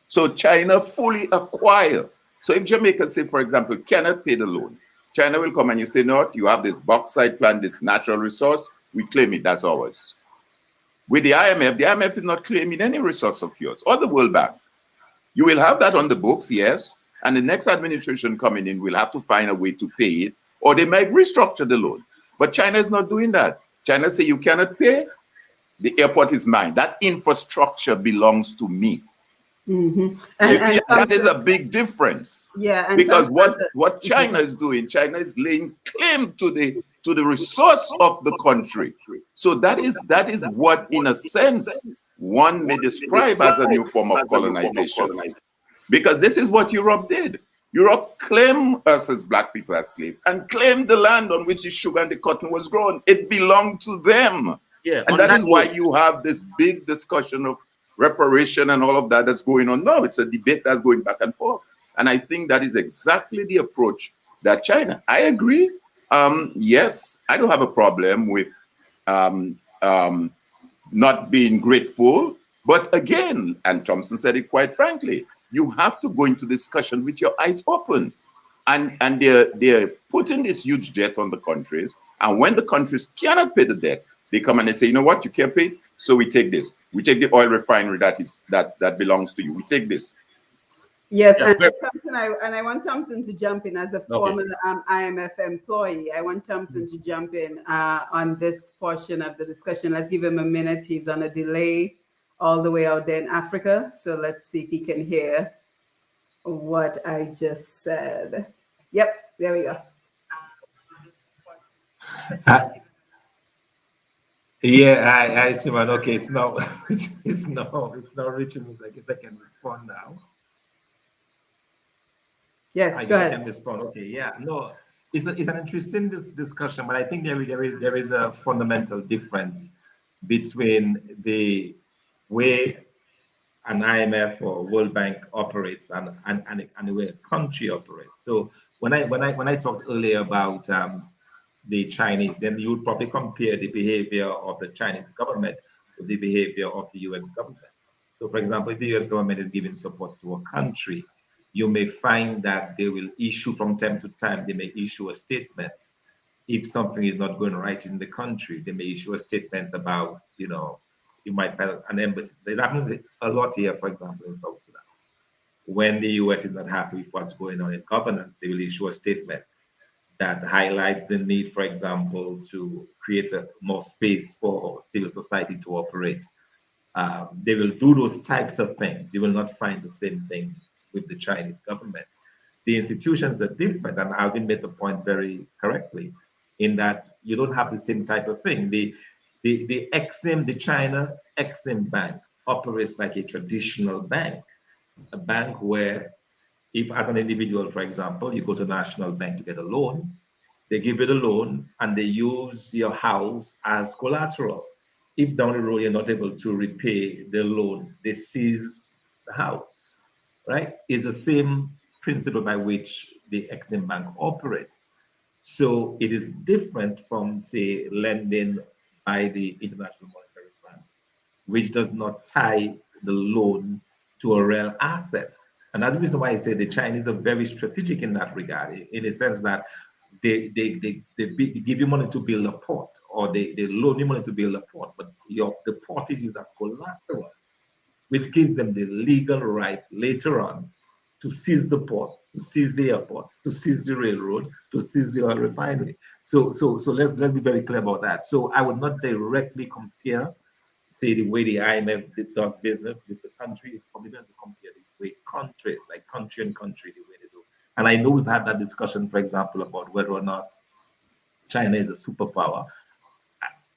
Speaker 3: So China fully acquire. So if Jamaica, say, for example, cannot pay the loan, China will come and you say, no, you have this bauxite plant, this natural resource, we claim it, that's ours. With the IMF is not claiming any resource of yours, or the World Bank. You will have that on the books, yes, and the next administration coming in will have to find a way to pay it, or they might restructure the loan. But China is not doing that. China say you cannot pay, the airport is mine. That infrastructure belongs to me.
Speaker 1: Mm-hmm.
Speaker 3: That is a big difference.
Speaker 1: Yeah,
Speaker 3: because what China is doing, China is laying claim to the resource of the country. So that is what, in a sense, one may describe as a new form of colonization. Because this is what Europe did. Europe claimed us as black people as slaves and claimed the land on which the sugar and the cotton was grown. It belonged to them.
Speaker 2: Yeah,
Speaker 3: and that is why you have this big discussion of reparation and all of that that's going on now. It's a debate that's going back and forth. And I think that is exactly the approach that China. I agree. Yes, I don't have a problem with not being grateful. But again, and Thompson said it quite frankly, you have to go into discussion with your eyes open. And they're putting this huge debt on the countries. And when the countries cannot pay the debt, they come and they say, you know what, you can't pay, so we take this. We take the oil refinery that belongs to you. We take this.
Speaker 1: Yes, and Thompson, I want Thompson to jump in as a former IMF employee. I want Thompson to jump in on this portion of the discussion. Let's give him a minute. He's on a delay all the way out there in Africa. So let's see if he can hear what I just said. Yep, there we go.
Speaker 4: Yeah, I see, man. Okay, it's not reaching me. I guess I can respond now.
Speaker 1: Yes, go ahead.
Speaker 4: I can respond. Okay, yeah, no, it's an interesting discussion, but I think there is a fundamental difference between the way an IMF or World Bank operates and the way a country operates. So when I talked earlier about the Chinese, then you would probably compare the behavior of the Chinese government with the behavior of the US government. So for example, if the US government is giving support to a country, you may find that they will issue from time to time, they may issue a statement. If something is not going right in the country, they may issue a statement about, you might find an embassy. That happens a lot here, for example, in South Sudan. When the US is not happy with what's going on in governance, they will issue a statement that highlights the need, for example, to create more space for civil society to operate. They will do those types of things. You will not find the same thing with the Chinese government. The institutions are different, and Alvin made the point very correctly in that you don't have the same type of thing. The Exim, the China Exim Bank operates like a traditional bank, a bank where if as an individual, for example, you go to National Bank to get a loan, they give you the loan and they use your house as collateral. If down the road you're not able to repay the loan, they seize the house, right? It's the same principle by which the Exim Bank operates. So it is different from, say, lending by the International Monetary Fund, which does not tie the loan to a real asset. And that's the reason why I say the Chinese are very strategic in that regard, in the sense that they give you money to build a port, or they loan you money to build a port, but the port is used as collateral, which gives them the legal right later on to seize the port, to seize the airport, to seize the railroad, to seize the oil refinery. So let's be very clear about that. So I would not directly compare, say, the way the IMF does business with the country. It's probably going to compare the way countries, like country and country, the way they do. And I know we've had that discussion, for example, about whether or not China is a superpower.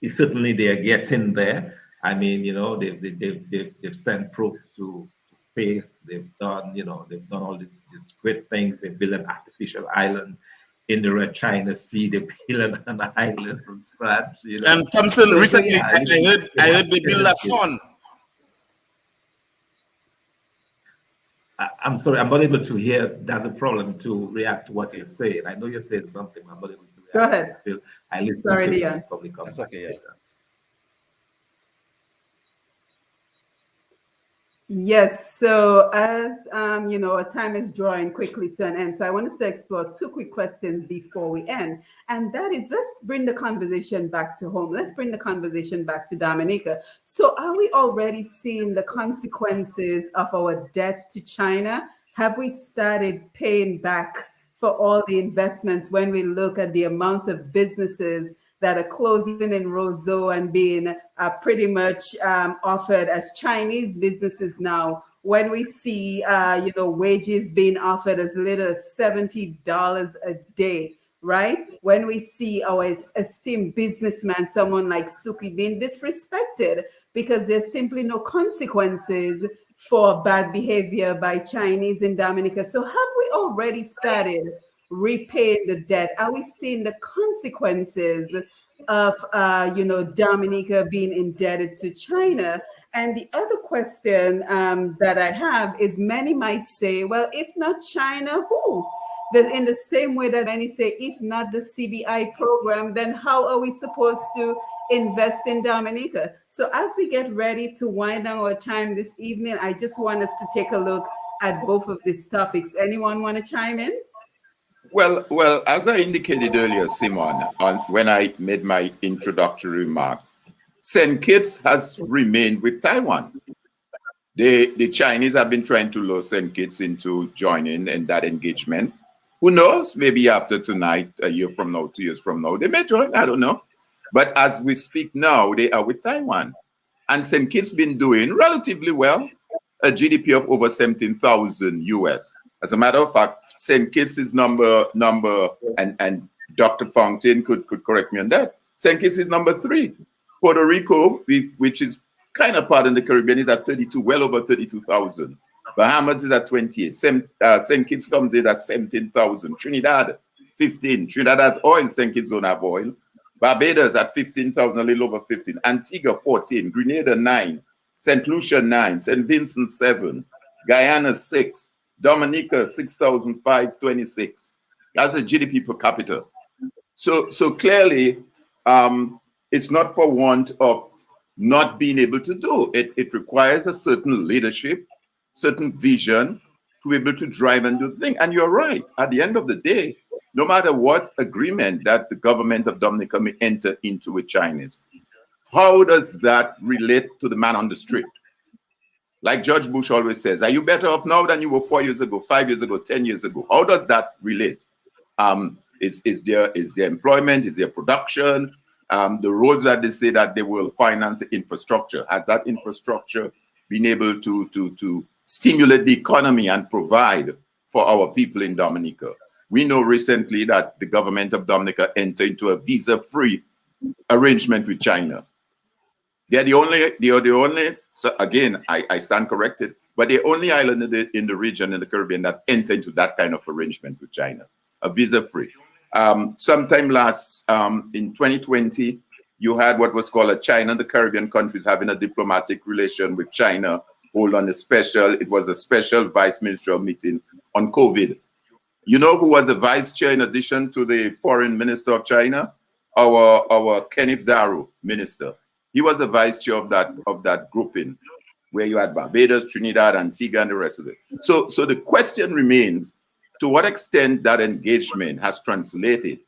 Speaker 4: Certainly they are getting there. I mean, you know, they've sent probes to space. They've done, you know, they've done all these great things. They built an artificial island in the Red China Sea. They built an island from scratch. You know.
Speaker 2: And Thompson,
Speaker 4: So
Speaker 2: recently
Speaker 4: yeah,
Speaker 2: I heard they built a sun.
Speaker 4: I'm sorry, I'm not able to hear. That's a problem to react to what you're saying. I know you're saying something, I'm not able to react.
Speaker 1: Go ahead.
Speaker 4: I listen
Speaker 1: Sorry,
Speaker 4: to it
Speaker 1: Leon.
Speaker 4: and probably come
Speaker 2: That's
Speaker 4: back
Speaker 2: okay, yeah.
Speaker 4: later.
Speaker 1: Yes, so as you know, our time is drawing quickly to an end. So I wanted to explore two quick questions before we end. And that is, let's bring the conversation back to home. Let's bring the conversation back to Dominica. So are we already seeing the consequences of our debt to China? Have we started paying back for all the investments when we look at the amount of businesses that are closing in Roseau and being pretty much offered as Chinese businesses now? When we see, you know, wages being offered as little as $70 a day, right? When we see our esteemed businessman, someone like Suki, being disrespected because there's simply no consequences for bad behavior by Chinese in Dominica. So have we already started repaying the debt? Are we seeing the consequences of you know, Dominica being indebted to China? And the other question that I have is, many might say, well, if not China, who? In the same way that many say, if not the CBI program, then how are we supposed to invest in Dominica? So as we get ready to wind down our time this evening, I just want us to take a look at both of these topics. Anyone want to chime in?
Speaker 3: Well, as I indicated earlier, Simone, when I made my introductory remarks, St. Kitts has remained with Taiwan. The Chinese have been trying to lure St. Kitts into joining in that engagement. Who knows? Maybe after tonight, a year from now, 2 years from now, they may join. I don't know. But as we speak now, they are with Taiwan. And St. Kitts been doing relatively well, a GDP of over 17,000 US. As a matter of fact, St. Kitts is number, and Dr. Fountain could correct me on that. St. Kitts is number 3. Puerto Rico, which is kind of part of the Caribbean, is at 32, well over 32,000. Bahamas is at 28. St. Kitts comes in at 17,000. Trinidad, 15. Trinidad has oil. St. Kitts don't have oil. Barbados at 15,000, a little over 15. Antigua, 14. Grenada, 9. St. Lucia, 9. St. Vincent, 7. Guyana, 6. Dominica, 6,526. That's the GDP per capita. So clearly, it's not for want of not being able to do. It requires a certain leadership, certain vision to be able to drive and do the thing. And you're right. At the end of the day, no matter what agreement that the government of Dominica may enter into with Chinese, how does that relate to the man on the street? Like George Bush always says, are you better off now than you were 4 years ago, 5 years ago, 10 years ago? How does that relate? Is there employment? Is there production? The roads that they say that they will finance the infrastructure, has that infrastructure been able to stimulate the economy and provide for our people in Dominica? We know recently that the government of Dominica entered into a visa-free arrangement with China. They're the only, so again, I stand corrected, but the only island in the region, in the Caribbean, that entered into that kind of arrangement with China, a visa-free. Sometime in 2020, you had what was called a China and the Caribbean countries having a diplomatic relation with China, hold on it was a special vice ministerial meeting on COVID. You know who was the vice chair in addition to the foreign minister of China? Our Kenneth Darrow minister. He was the vice chair of that grouping, where you had Barbados, Trinidad, Antigua, and the rest of it. So the question remains, to what extent that engagement has translated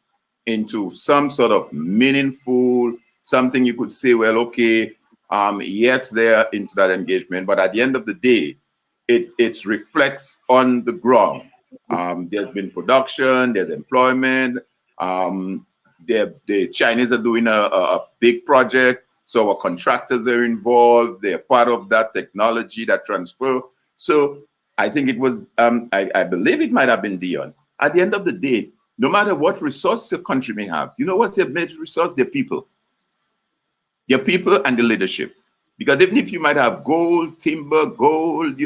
Speaker 3: into some sort of meaningful, something you could say, well, okay, yes, they're into that engagement, but at the end of the day, it reflects on the ground. There's been production, there's employment, the Chinese are doing a big project, so our contractors are involved, they're part of that technology, that transfer. So I think it was, I believe it might have been Dion. At the end of the day, no matter what resource your country may have, you know what's their major resource? Their people. Their people and the leadership. Because even if you might have gold, timber, gold,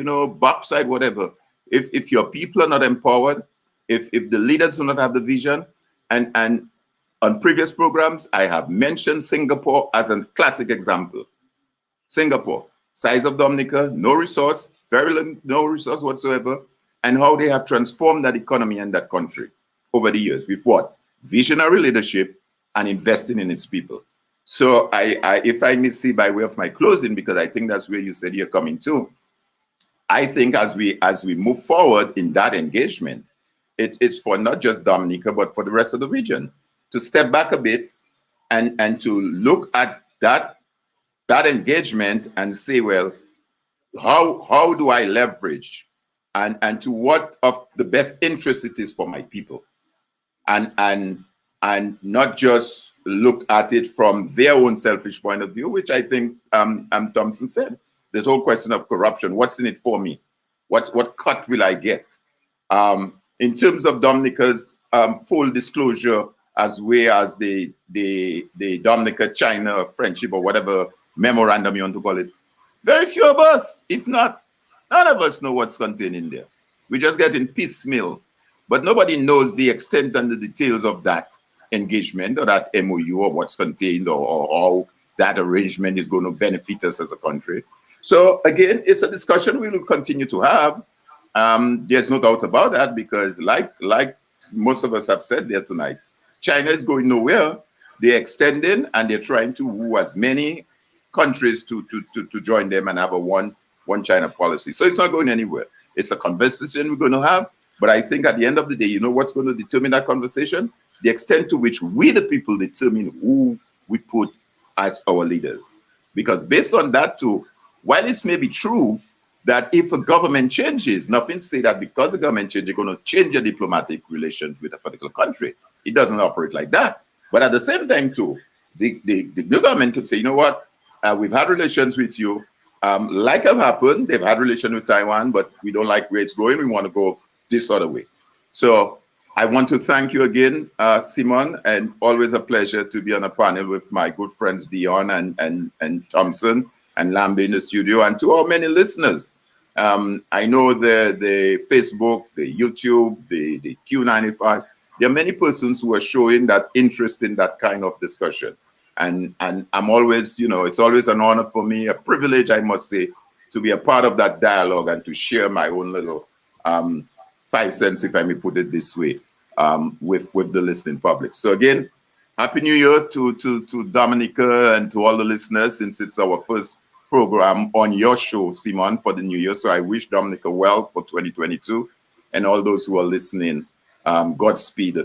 Speaker 3: bauxite, whatever, if your people are not empowered, if the leaders do not have the vision, and on previous programs, I have mentioned Singapore as a classic example. Singapore, size of Dominica, no resource, no resource whatsoever, and how they have transformed that economy and that country over the years with what? Visionary leadership and investing in its people. So if I may say by way of my closing, because I think that's where you said you're coming to, I think as we move forward in that engagement, it's for not just Dominica, but for the rest of the region to step back a bit and to look at that engagement and say, well, how do I leverage and to what of the best interest it is for my people, and not just look at it from their own selfish point of view, which I think Thompson said. This whole question of corruption, what's in it for me? What cut will I get? In terms of Dominica's full disclosure, as well as the Dominica-China friendship or whatever memorandum you want to call it, very few of us, if not, none of us know what's contained in there. We just get in piecemeal, but nobody knows the extent and the details of that engagement or that MOU or what's contained or how that arrangement is going to benefit us as a country. So again, it's a discussion we will continue to have. There's no doubt about that, because like most of us have said there tonight, China is going nowhere. They're extending and they're trying to woo as many countries to join them and have a one China policy. So it's not going anywhere. It's a conversation we're going to have. But I think at the end of the day, you know what's going to determine that conversation? The extent to which we, the people, determine who we put as our leaders. Because based on that too, while it's maybe true that if a government changes, nothing say that because the government changes, you're going to change your diplomatic relations with a particular country. It doesn't operate like that. But at the same time too, the new government could say, you know what, we've had relations with you. Like have happened, they've had relations with Taiwan, but we don't like where it's going. We want to go this other way. So I want to thank you again, Simone, and always a pleasure to be on a panel with my good friends Dion and Thompson and Lambe in the studio, and to our many listeners. I know the Facebook, the YouTube, the Q95, there are many persons who are showing that interest in that kind of discussion. And I'm always, it's always an honor for me, a privilege, I must say, to be a part of that dialogue and to share my own little 5 cents, if I may put it this way, with the listening public. So again, Happy New Year to Dominica and to all the listeners, since it's our first program on your show, Simone, for the new year. So I wish Dominica well for 2022, and all those who are listening, Godspeed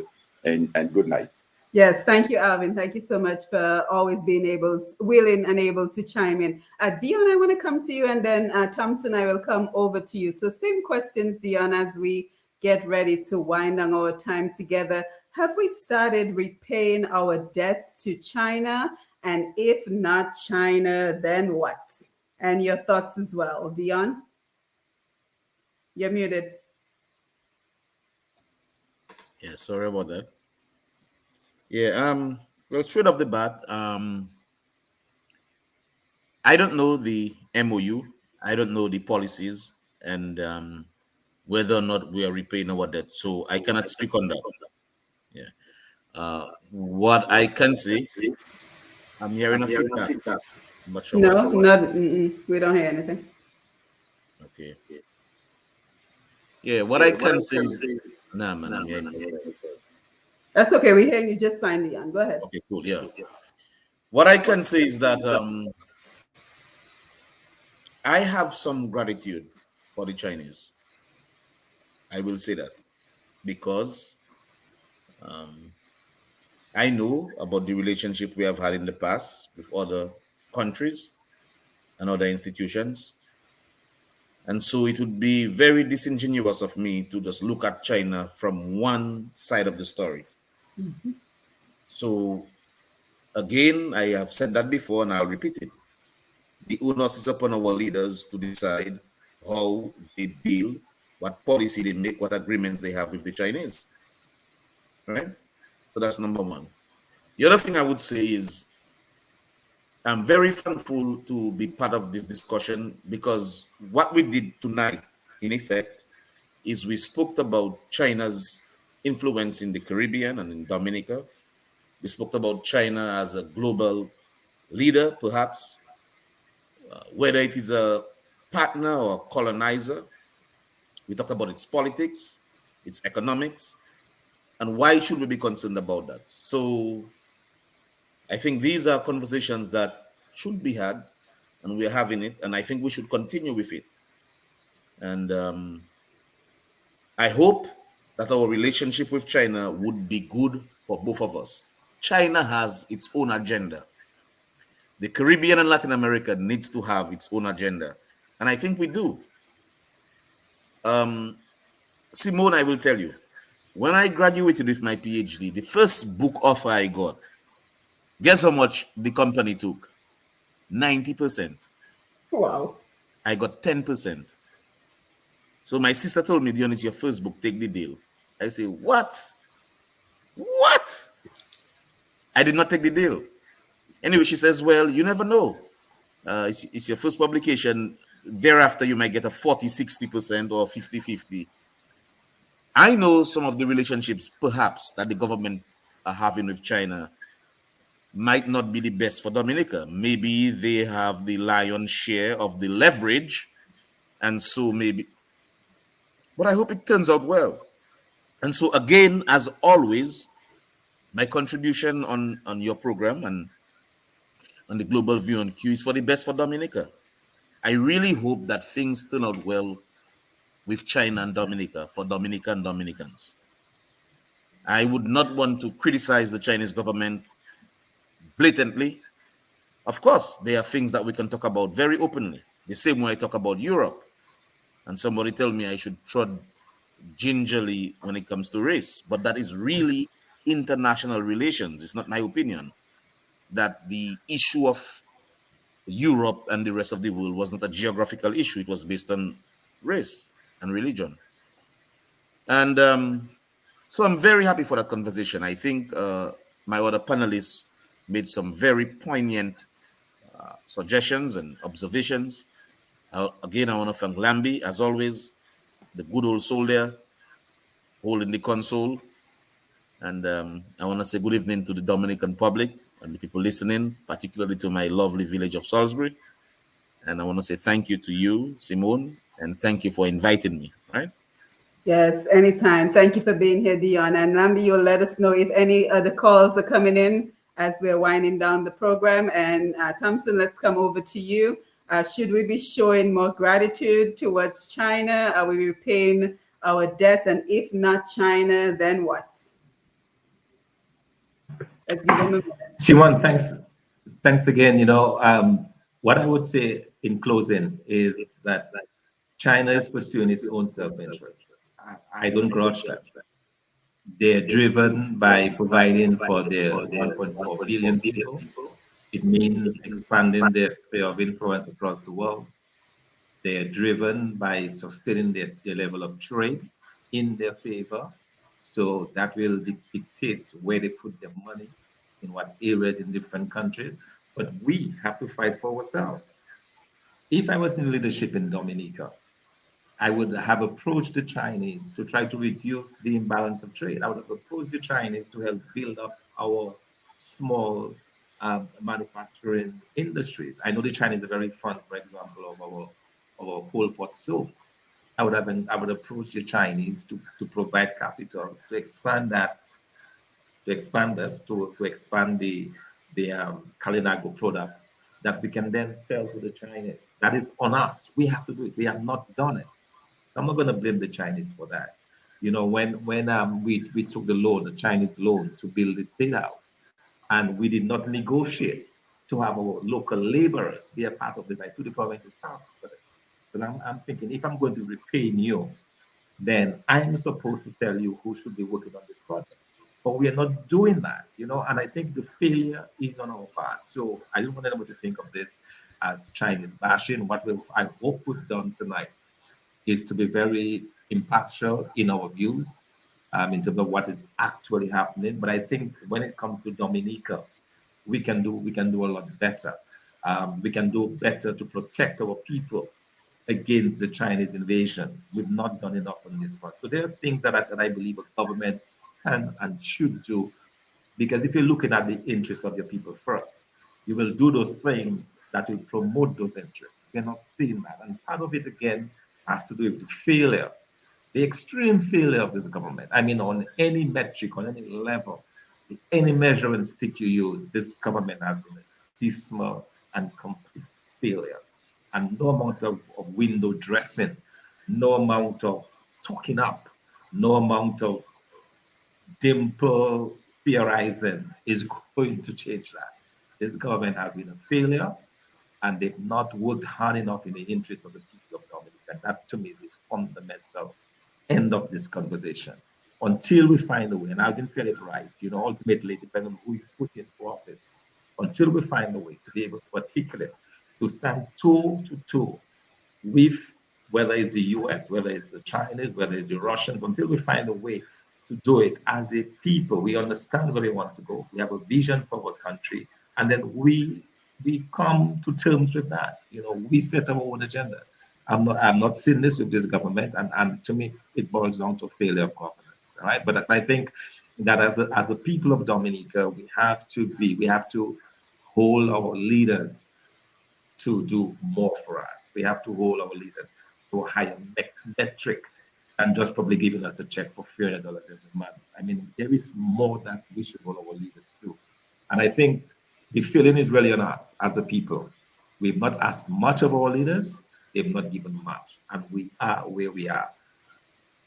Speaker 3: and good night.
Speaker 1: Yes, thank you, Alvin. Thank you so much for always being willing and able to chime in. Dion, I want to come to you, and then Thompson, I will come over to you. So same questions, Dion, as we get ready to wind down our time together. Have we started repaying our debts to China? And if not China, then what? And your thoughts as well, Dion? You're muted.
Speaker 2: Yeah, sorry about that. Yeah, well, straight off the bat, I don't know the MOU. I don't know the policies and whether or not we are repaying our debt. So I cannot speak on that. Yeah. What I can say, I'm hearing a feedback. I'm not sure.
Speaker 1: No, we don't hear anything.
Speaker 2: Okay. Yeah, what I can say is, nah, man, I'm hearing nothing.
Speaker 1: That's okay. We hear you just fine, Dion. Go ahead.
Speaker 2: Okay, cool. Yeah. What I can say is that I have some gratitude for the Chinese. I will say that because I know about the relationship we have had in the past with other countries and other institutions. And so it would be very disingenuous of me to just look at China from one side of the story. Mm-hmm. So again, I have said that before and I'll repeat it. The onus is upon our leaders to decide how they deal, what policy they make, what agreements they have with the Chinese. Right? So that's number one. The other thing I would say is I'm very thankful to be part of this discussion, because what we did tonight, in effect, is we spoke about China's influence in the Caribbean and in Dominica. We spoke about China as a global leader, perhaps, whether it is a partner or colonizer. We talk about its politics, its economics, and why should we be concerned about that? So I think these are conversations that should be had, and we're having it, and I think we should continue with it. And I hope that our relationship with China would be good for both of us. China has its own agenda. The Caribbean and Latin America needs to have its own agenda, and I think we do. Simone, I will tell you, when I graduated with my PhD, the first book offer I got, guess how much the company took? 90%.
Speaker 1: Wow.
Speaker 2: I got 10%. So my sister told me, Dion, it's your first book, take the deal. I say, what? What? I did not take the deal. Anyway, she says, well, you never know. It's your first publication. Thereafter, you might get a 40, 60% or 50, 50. I know some of the relationships, perhaps, that the government are having with China might not be the best for Dominica. Maybe they have the lion's share of the leverage, and so maybe. But I hope it turns out well. And so again, as always, my contribution on your program and on the Global View on Q is for the best for Dominica. I really hope that things turn out well with China and Dominica, for Dominica and Dominicans. I would not want to criticize the Chinese government blatantly. Of course, there are things that we can talk about very openly, the same way I talk about Europe. And somebody tell me I should trod gingerly when it comes to race, but that is really international relations. It's not my opinion that the issue of Europe and the rest of the world was not a geographical issue. It was based on race and religion. And so I'm very happy for that conversation. I think my other panelists made some very poignant suggestions and observations. Again, I want to thank Lambi, as always, the good old soul there, holding the console. And I want to say good evening to the Dominican public and the people listening, particularly to my lovely village of Salisbury. And I want to say thank you to you, Simone, and thank you for inviting me, right?
Speaker 1: Yes, anytime. Thank you for being here, Dion. And Lambi, you'll let us know if any other calls are coming in as we're winding down the program. And Thompson, let's come over to you. Should we be showing more gratitude towards China? Are we repaying our debts? And if not China, then what? Let's give him a minute.
Speaker 4: Simone, thanks again. What I would say in closing is that China is pursuing its own self-interest. I don't grudge that. They're driven by providing for their 1.4 billion people. It means expanding their sphere of influence across the world. They're driven by sustaining their level of trade in their favor. So that will dictate where they put their money, in what areas in different countries. But we have to fight for ourselves. If I was in leadership in Dominica, I would have approached the Chinese to try to reduce the imbalance of trade. I would have approached the Chinese to help build up our small manufacturing industries. I know the Chinese are very fond, for example, of our whole pot soap. I would approach the Chinese to provide capital to expand that, to expand the Kalinago products that we can then sell to the Chinese. That is on us. We have to do it. We have not done it. I'm not going to blame the Chinese for that. When we took the Chinese loan to build the State House, and we did not negotiate to have our local laborers be a part of this, I took the government to task for it. But I'm thinking, if I'm going to repay you, then I'm supposed to tell you who should be working on this project. But we are not doing that, and I think the failure is on our part. So I don't want anyone to think of this as Chinese bashing. What I hope we've done tonight is to be very impartial in our views in terms of what is actually happening. But I think when it comes to Dominica, we can do a lot better. We can do better to protect our people against the Chinese invasion. We've not done enough on this front. So there are things that I believe a government can and should do, because if you're looking at the interests of your people first, you will do those things that will promote those interests. We're not seeing that. And part of it, again, has to do with the failure, the extreme failure of this government. I mean, on any metric, on any level, any measuring stick you use, this government has been a dismal and complete failure. And no amount of window dressing, no amount of talking up, no amount of dimple theorizing is going to change that. This government has been a failure, and they've not worked hard enough in the interest of the people of Dominica. That, to me, is the fundamental end of this conversation. Until we find a way, and I've been saying it right, ultimately it depends on who you put into office. Until we find a way to be able to articulate, to stand toe to toe with whether it's the US, whether it's the Chinese, whether it's the Russians, until we find a way to do it as a people, we understand where we want to go. We have a vision for our country, and then we come to terms with that. We set our own agenda. I'm not seeing this with this government, and to me, it boils down to failure of governance. All right, but as I think that as a people of Dominica, we have to hold our leaders to do more for us. We have to hold our leaders to a higher metric than just probably giving us a check for $300 every month. I mean, there is more that we should hold our leaders to. And I think the feeling is really on us as a people. We've not asked much of our leaders. They've not given much. And we are where we are.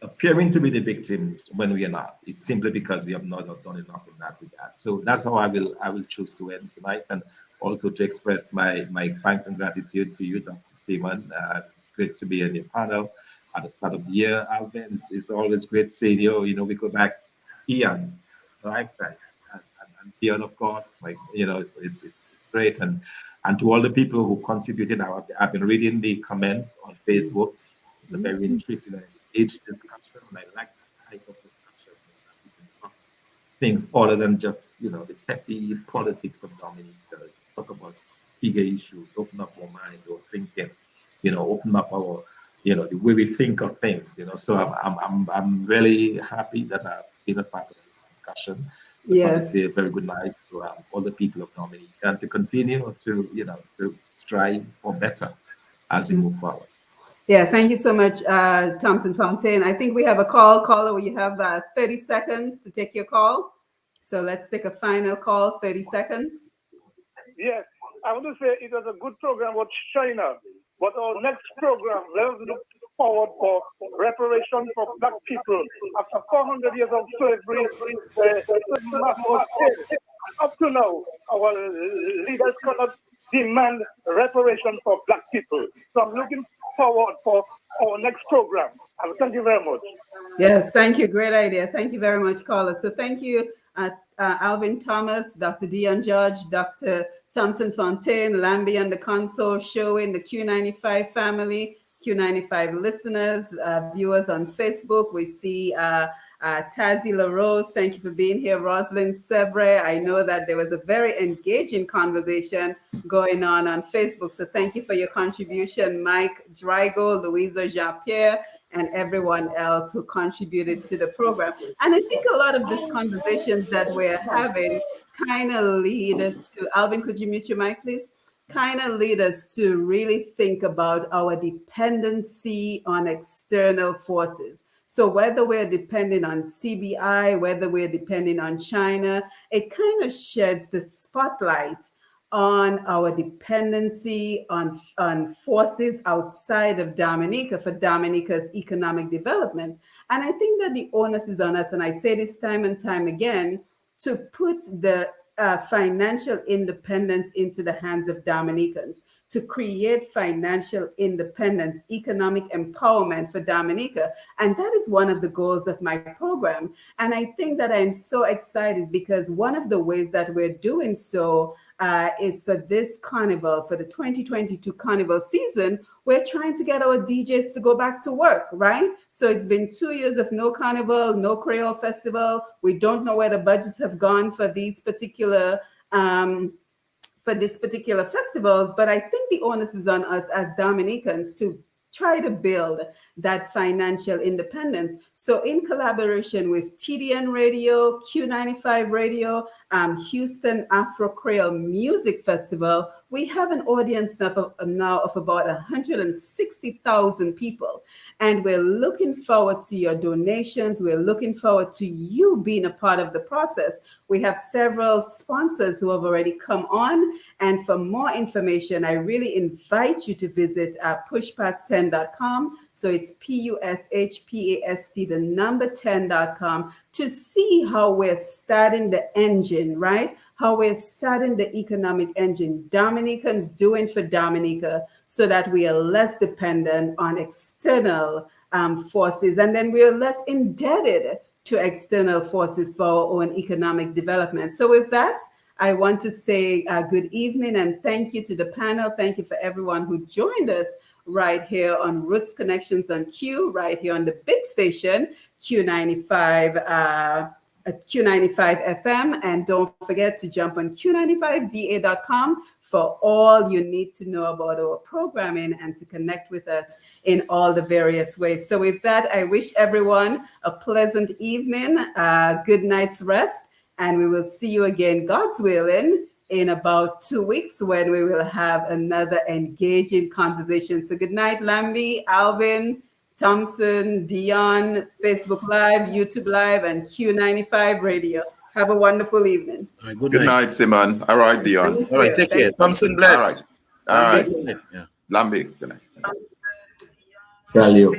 Speaker 4: Appearing to be the victims when we are not. It's simply because we have not done enough in that regard. So that's how I will choose to end tonight, and also to express my thanks and gratitude to you, Dr. Simone. It's great to be in your panel at the start of the year. Alvin, it's always great seeing you. We go back eons, lifetime. And Dion, of course, it's great. And to all the people who contributed, I've been reading the comments on Facebook. It's a very interesting and engaged discussion, and I like that type of discussion. We can talk things other than just the petty politics of Dominica. Talk about bigger issues, open up our minds, our thinking, open up our the way we think of things. So I'm really happy that I've been a part of this discussion. Just want to say a very good night to all the people of Dominica, and to continue to strive for better as we move forward.
Speaker 1: Yeah, thank you so much, Thompson Fontaine. I think we have a caller. You have 30 seconds to take your call. So let's take a final call, 30 seconds.
Speaker 6: Yes, I want to say it was a good program with China, but our next program, let's look forward for reparation for Black people. After 400 years of slavery, up to now, our leaders cannot demand reparation for Black people. So I'm looking forward for our next program. And thank you very much.
Speaker 1: Yes, thank you. Great idea. Thank you very much, caller. So thank you, Alvin Thomas, Dr. Dion George, Dr. Thompson Fontaine, Lambie on the console, showing the Q95 family, Q95 listeners, viewers on Facebook. We see Tazi LaRose, thank you for being here. Rosalind Sevre, I know that there was a very engaging conversation going on Facebook, so thank you for your contribution. Mike Drago, Louisa Jean-Pierre, and everyone else who contributed to the program. And I think a lot of these conversations that we're having kind of lead to, Alvin, could you mute your mic, please? Kind of lead us to really think about our dependency on external forces. So whether we're depending on CBI, whether we're depending on China, it kind of sheds the spotlight on our dependency on forces outside of Dominica for Dominica's economic development. And I think that the onus is on us, and I say this time and time again, to put the financial independence into the hands of Dominicans, to create financial independence, economic empowerment for Dominica. And that is one of the goals of my program. And I think that I'm so excited because one of the ways that we're doing so is for this carnival, for the 2022 carnival season, we're trying to get our DJs to go back to work, right? So it's been 2 years of no carnival, no Creole festival. We don't know where the budgets have gone for these particular for this particular festivals, but I think the onus is on us as Dominicans to try to build that financial independence. So in collaboration with TDN Radio, Q95 Radio, Houston Afro Creole Music Festival, we have an audience now of about 160,000 people. And we're looking forward to your donations. We're looking forward to you being a part of the process. We have several sponsors who have already come on. And for more information, I really invite you to visit pushpast10.com. So it's PUSHPAST, the number 10.com, to see how we're starting the engine, right? How we're starting the economic engine, Dominicans doing for Dominica, so that we are less dependent on external forces, and then we are less indebted to external forces for our own economic development. So with that, I want to say good evening and thank you to the panel. Thank you for everyone who joined us right here on Roots Connections on Q, right here on the big station, Q95 FM. And don't forget to jump on Q95DA.com for all you need to know about our programming and to connect with us in all the various ways. So with that, I wish everyone a pleasant evening, good night's rest, and we will see you again, God's willing, in about 2 weeks when we will have another engaging conversation. So good night, Lambi, Alvin, Thompson, Dion, Facebook Live, YouTube Live, and Q95 Radio. Have a wonderful evening.
Speaker 2: All right,
Speaker 3: Good night, Simon. All right, Dion.
Speaker 2: All right, take care. Thompson, bless.
Speaker 3: All right.
Speaker 2: Yeah.
Speaker 3: Lambic. Good night.
Speaker 4: Salut.